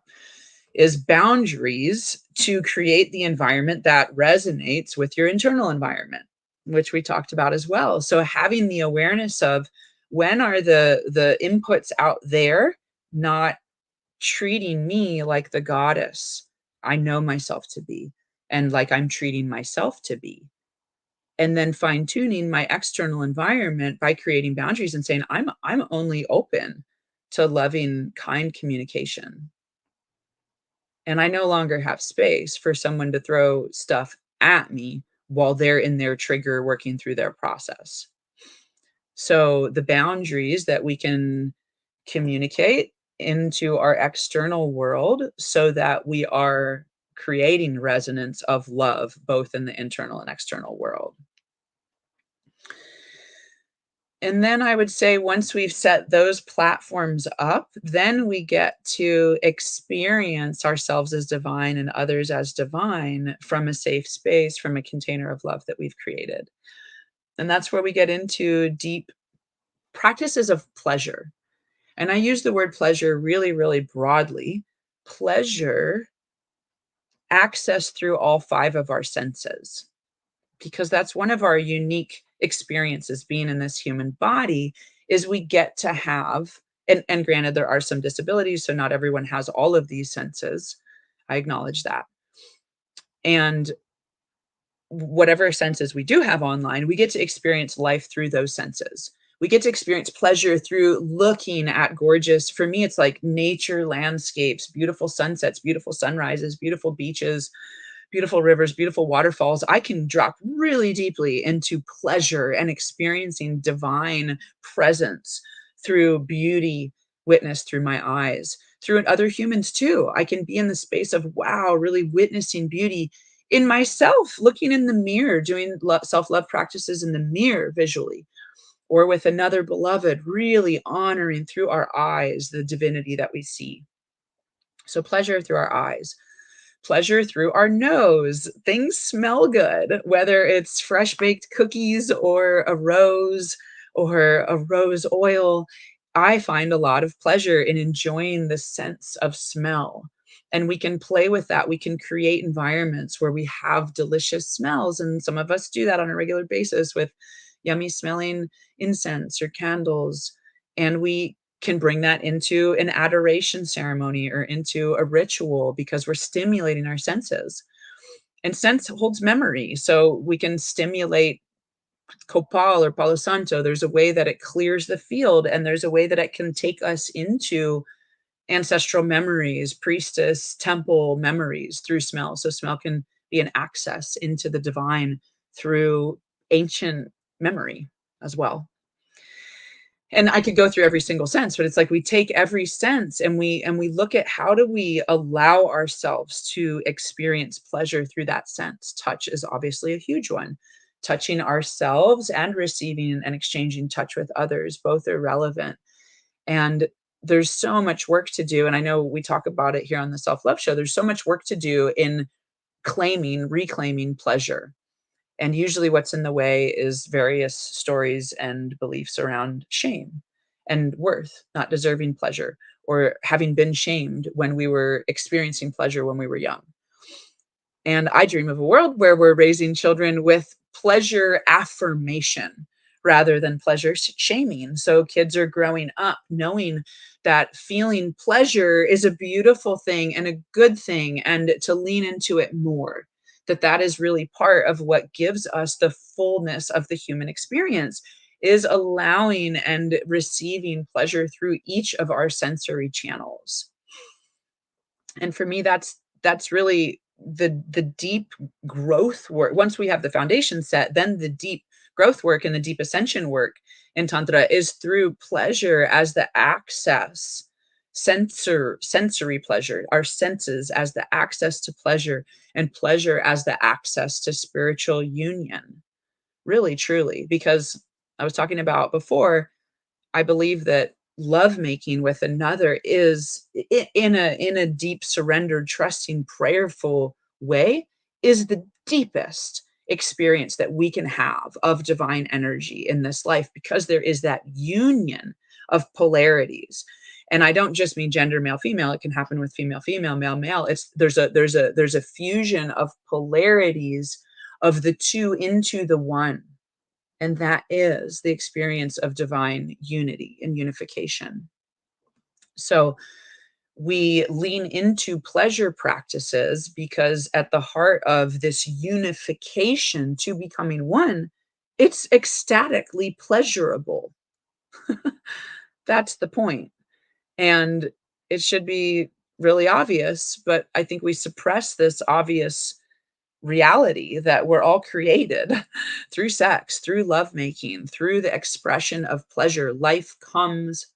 is boundaries to create the environment that resonates with your internal environment, which we talked about as well. So having the awareness of when are the inputs out there not treating me like the goddess I know myself to be and like I'm treating myself to be. And then fine tuning my external environment by creating boundaries and saying, I'm only open to loving, kind communication. And I no longer have space for someone to throw stuff at me while they're in their trigger working through their process. So the boundaries that we can communicate into our external world so that we are creating resonance of love, both in the internal and external world. And then I would say once we've set those platforms up, then we get to experience ourselves as divine and others as divine from a safe space, from a container of love that we've created. And that's where we get into deep practices of pleasure. And I use the word pleasure really broadly. Pleasure accessed through all 5 of our senses, because that's one of our unique experiences being in this human body is we get to have, and granted, there are some disabilities, so not everyone has all of these senses. I acknowledge that. And whatever senses we do have online, we get to experience life through those senses. We get to experience pleasure through looking at gorgeous, for me, it's like nature landscapes, beautiful sunsets, beautiful sunrises, beautiful beaches, beautiful rivers, beautiful waterfalls. I can drop really deeply into pleasure and experiencing divine presence through beauty witnessed through my eyes, through other humans too. I can be in the space of, wow, really witnessing beauty in myself, looking in the mirror, doing self-love practices in the mirror visually, or with another beloved, really honoring through our eyes the divinity that we see. So pleasure through our eyes, pleasure through our nose. Things smell good, whether it's fresh baked cookies or a rose oil. I find a lot of pleasure in enjoying the sense of smell. And we can play with that. We can create environments where we have delicious smells. And some of us do that on a regular basis with yummy smelling incense or candles. And we can bring that into an adoration ceremony or into a ritual because we're stimulating our senses. And sense holds memory. So we can stimulate Copal or Palo Santo. There's a way that it clears the field, and there's a way that it can take us into ancestral memories, priestess, temple memories through smell. So smell can be an access into the divine through ancient memory as well. And I could go through every single sense, but it's like we take every sense and we look at how do we allow ourselves to experience pleasure through that sense. Touch is obviously a huge one. Touching ourselves and receiving and exchanging touch with others, both are relevant. And there's so much work to do. And I know we talk about it here on the Self-Love Show. There's so much work to do in reclaiming pleasure. And usually what's in the way is various stories and beliefs around shame and worth, not deserving pleasure, or having been shamed when we were experiencing pleasure when we were young. And I dream of a world where we're raising children with pleasure affirmation rather than pleasure shaming. So kids are growing up knowing that feeling pleasure is a beautiful thing and a good thing, and to lean into it more. That is really part of what gives us the fullness of the human experience, is allowing and receiving pleasure through each of our sensory channels. And for me, that's really the deep growth work. Once we have the foundation set, then the deep growth work and the deep ascension work in Tantra is through pleasure as the access, sensory pleasure, our senses as the access to pleasure, and pleasure as the access to spiritual union. Really, truly, because I was talking about before, I believe that lovemaking with another is in a deep, surrendered, trusting, prayerful way, is the deepest experience that we can have of divine energy in this life, because there is that union of polarities. And I don't just mean gender, male, female. It can happen with female, female, male, male. It's there's a fusion of polarities of the two into the one. And that is the experience of divine unity and unification. So we lean into pleasure practices because at the heart of this unification to becoming one, it's ecstatically pleasurable. That's the point. And it should be really obvious, but I think we suppress this obvious reality that we're all created through sex, through lovemaking, through the expression of pleasure. Life comes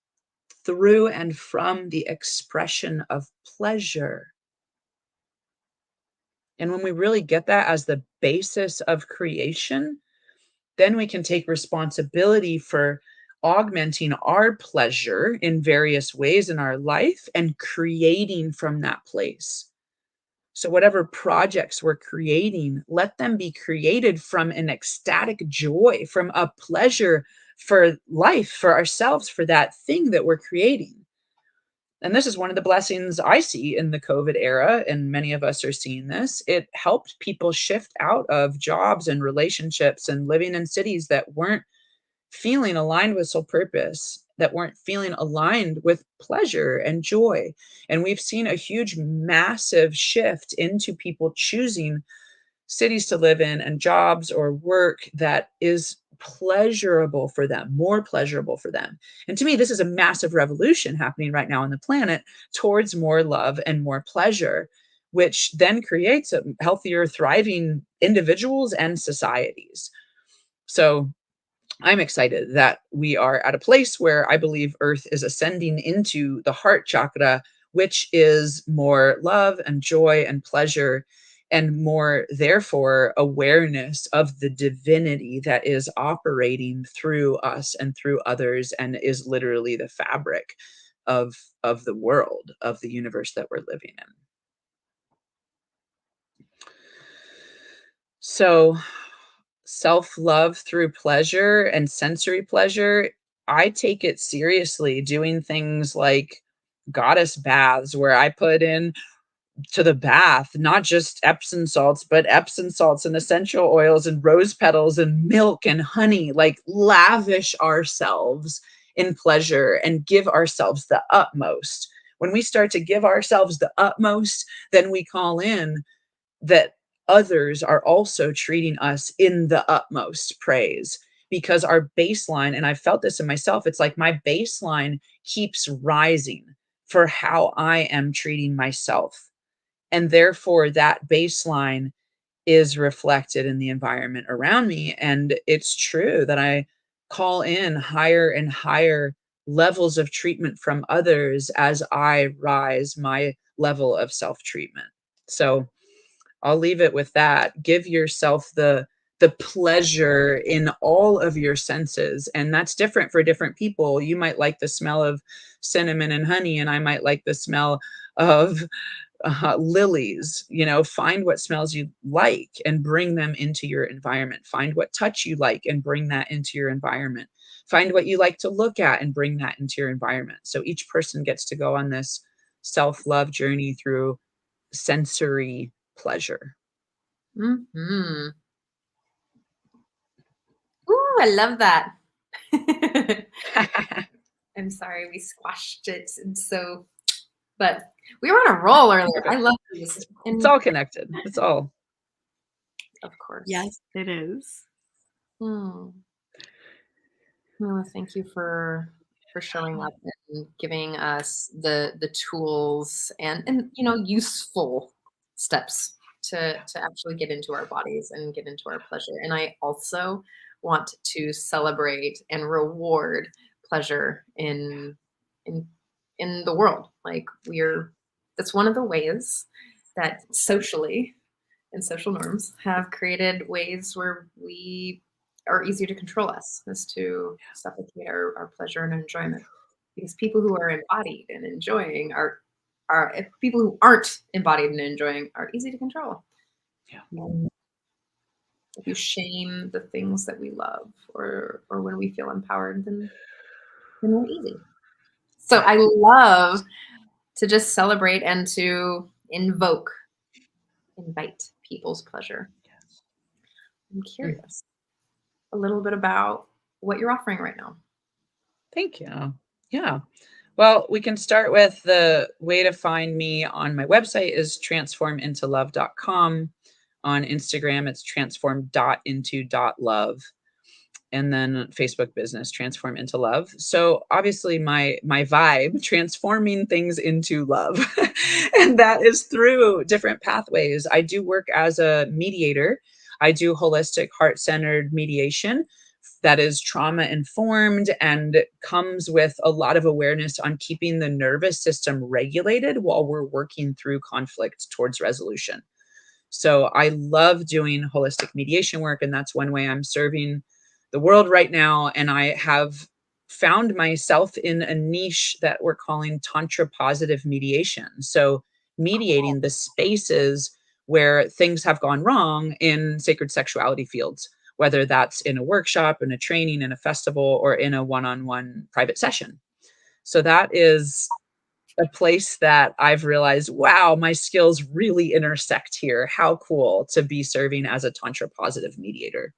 through and from the expression of pleasure. And when we really get that as the basis of creation, then we can take responsibility for augmenting our pleasure in various ways in our life and creating from that place. So whatever projects we're creating, let them be created from an ecstatic joy, from a pleasure for life, for ourselves, for that thing that we're creating. And this is one of the blessings I see in the COVID era, and many of us are seeing this. It helped people shift out of jobs and relationships and living in cities that weren't feeling aligned with soul purpose, that weren't feeling aligned with pleasure and joy. And we've seen a huge, massive shift into people choosing cities to live in and jobs or work that is pleasurable for them, more pleasurable for them. And to me, this is a massive revolution happening right now on the planet towards more love and more pleasure, which then creates a healthier, thriving individuals and societies. So I'm excited that we are at a place where I believe Earth is ascending into the heart chakra, which is more love and joy and pleasure, and more, therefore, awareness of the divinity that is operating through us and through others, and is literally the fabric of the world, of the universe that we're living in. So self-love through pleasure and sensory pleasure, I take it seriously, doing things like goddess baths where I put in to the bath, not just Epsom salts, but Epsom salts and essential oils and rose petals and milk and honey, like lavish ourselves in pleasure and give ourselves the utmost. When we start to give ourselves the utmost, then we call in that others are also treating us in the utmost praise, because our baseline, and I felt this in myself, it's like my baseline keeps rising for how I am treating myself. And therefore, that baseline is reflected in the environment around me. And it's true that I call in higher and higher levels of treatment from others as I rise my level of self treatment. So I'll leave it with that. Give yourself the pleasure in all of your senses, and that's different for different people. You might like the smell of cinnamon and honey, and I might like the smell of lilies. Find what smells you like and bring them into your environment. Find what touch you like and bring that into your environment. find what you like to look at and bring that into your environment. So each person gets to go on this self-love journey through sensory pleasure. Mm-hmm. Ooh, I love that. I'm sorry we squashed it, and so, but we were on a roll earlier. I love these. It's all connected. It's all. Of course. Yes, it is. Well, thank you for showing up and giving us the tools and useful steps to actually get into our bodies and get into our pleasure. And I also want to celebrate and reward pleasure in the world. Like that's one of the ways that socially and social norms have created ways where we are easier to control us, is to suffocate our pleasure and enjoyment. Because people who are embodied and enjoying are people who aren't embodied and enjoying are easy to control. Yeah. If you shame the things that we love, or when we feel empowered, then we're easy. So I love to just celebrate and to invite people's pleasure. Yes. I'm curious a little bit about what you're offering right now. Thank you. Yeah. Well, we can start with the way to find me on my website is transformintolove.com. On Instagram, it's transform.into.love. And then Facebook business, Transform Into Love. So obviously my vibe, transforming things into love. And that is through different pathways. I do work as a mediator. I do holistic heart-centered mediation that is trauma informed and comes with a lot of awareness on keeping the nervous system regulated while we're working through conflict towards resolution. So I love doing holistic mediation work, and that's one way I'm serving the world right now. And I have found myself in a niche that we're calling Tantra positive mediation. So mediating the spaces where things have gone wrong in sacred sexuality fields, whether that's in a workshop, in a training, in a festival, or in a one-on-one private session. So that is a place that I've realized, wow, my skills really intersect here. How cool to be serving as a Tantra positive mediator.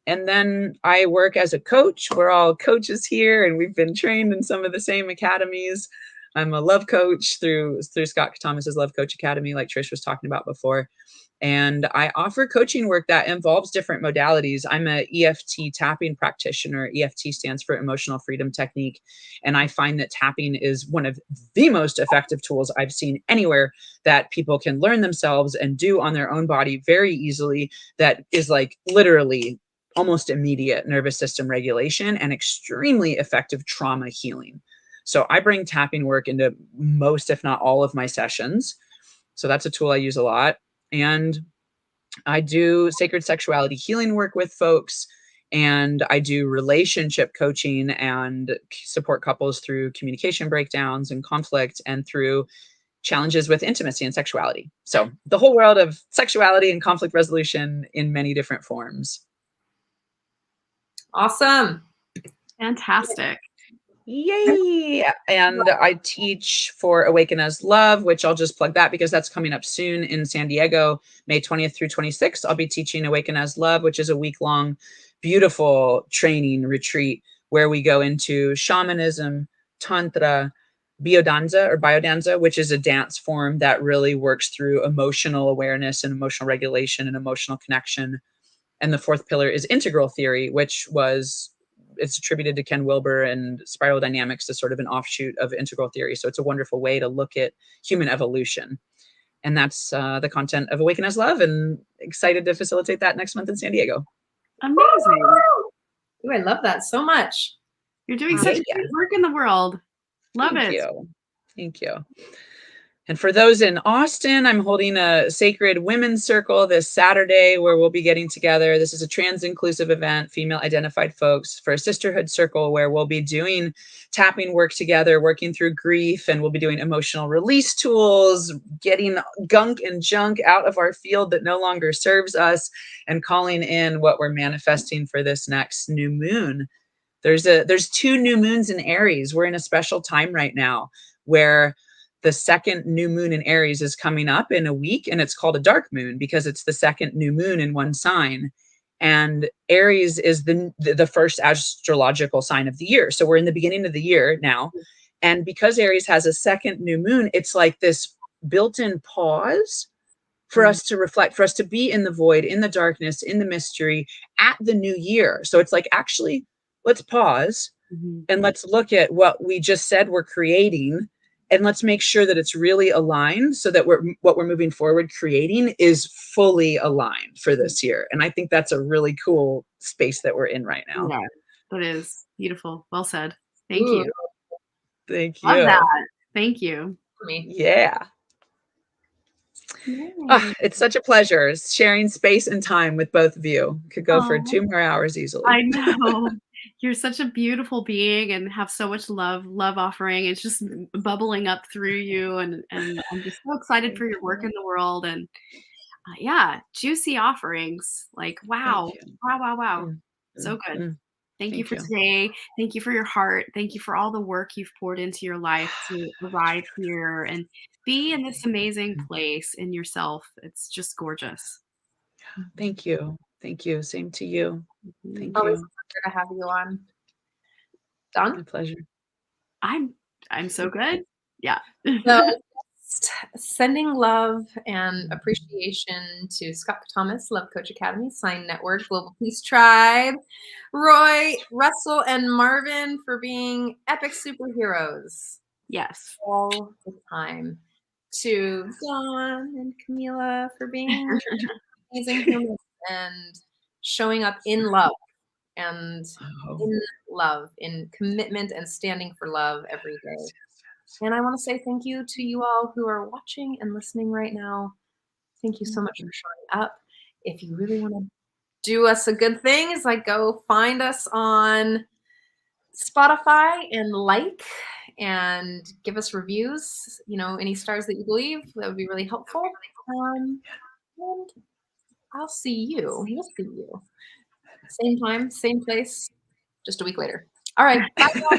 And then I work as a coach. We're all coaches here, and we've been trained in some of the same academies. I'm a love coach through Scott Thomas's Love Coach Academy, like Trish was talking about before. And I offer coaching work that involves different modalities. I'm a EFT tapping practitioner. EFT stands for Emotional Freedom Technique. And I find that tapping is one of the most effective tools I've seen anywhere that people can learn themselves and do on their own body very easily. That is like literally almost immediate nervous system regulation and extremely effective trauma healing. So I bring tapping work into most, if not all, of my sessions. So that's a tool I use a lot. And I do sacred sexuality healing work with folks, and I do relationship coaching and support couples through communication breakdowns and conflict and through challenges with intimacy and sexuality. So the whole world of sexuality and conflict resolution in many different forms. Awesome. Fantastic. Yay. And I teach for Awaken As Love, which I'll just plug that because that's coming up soon in San Diego, May 20th through 26th. I'll be teaching Awaken As Love, which is a week-long, beautiful training retreat where we go into shamanism, tantra, biodanza, which is a dance form that really works through emotional awareness and emotional regulation and emotional connection. And the fourth pillar is integral theory, which it's attributed to Ken Wilber and spiral dynamics as sort of an offshoot of integral theory. So it's a wonderful way to look at human evolution. And that's the content of Awaken As Love, and excited to facilitate that next month in San Diego. Amazing. Ooh, I love that so much. You're doing such great work in the world. Love Thank it. you. Thank you. And for those in Austin, I'm holding a Sacred Women's Circle this Saturday where we'll be getting together. This is a trans-inclusive event, female identified folks, for a sisterhood circle where we'll be doing tapping work together, working through grief, and we'll be doing emotional release tools, getting gunk and junk out of our field that no longer serves us, and calling in what we're manifesting for this next new moon There's 2 new moons in Aries. We're in a special time right now where the second new moon in Aries is coming up in a week, and it's called a dark moon because it's the second new moon in one sign. And Aries is the first astrological sign of the year. So we're in the beginning of the year now. And because Aries has a second new moon, it's like this built-in pause for us to reflect, for us to be in the void, in the darkness, in the mystery at the new year. So it's like, actually, let's pause and let's look at what we just said we're creating, and let's make sure that it's really aligned so that what we're moving forward creating is fully aligned for this year. And I think that's a really cool space that we're in right now. Yeah, that is beautiful. Well said. Thank Ooh, you. Thank Love you. that. Thank you. for me. Yeah. It's such a pleasure sharing space and time with both of you. Could go for Aw. 2 more hours easily. I know. You're such a beautiful being and have so much love offering. It's just bubbling up through you, and I'm just so excited for your work in the world, and yeah, juicy offerings. Like, wow. Thank you. Wow, wow, wow. Mm, So mm, good. mm. Thank you Thank for you. today. Thank you for your heart. Thank you for all the work you've poured into your life to arrive here and be in this amazing place in yourself. It's just gorgeous. Thank you. Thank you. Same to you. Thank Always a you. pleasure to have you on. Done? My pleasure. I'm so good. Yeah. So just sending love and appreciation to Scott Thomas, Love Coach Academy, Sign Network, Global Peace Tribe, Roy, Russell, and Marvin for being epic superheroes Yes. all the time. To Dawn and Kamela for being amazing humans and showing up in love and Oh, in love, in commitment and standing for love every day. And I want to say thank you to you all who are watching and listening right now. Thank you so much for showing up. If you really want to do us a good thing, is like go find us on Spotify and like and give us reviews. You know, any stars that you believe, that would be really helpful. And I'll see you. We'll see you. Same time, same place, just a week later. All right. Bye.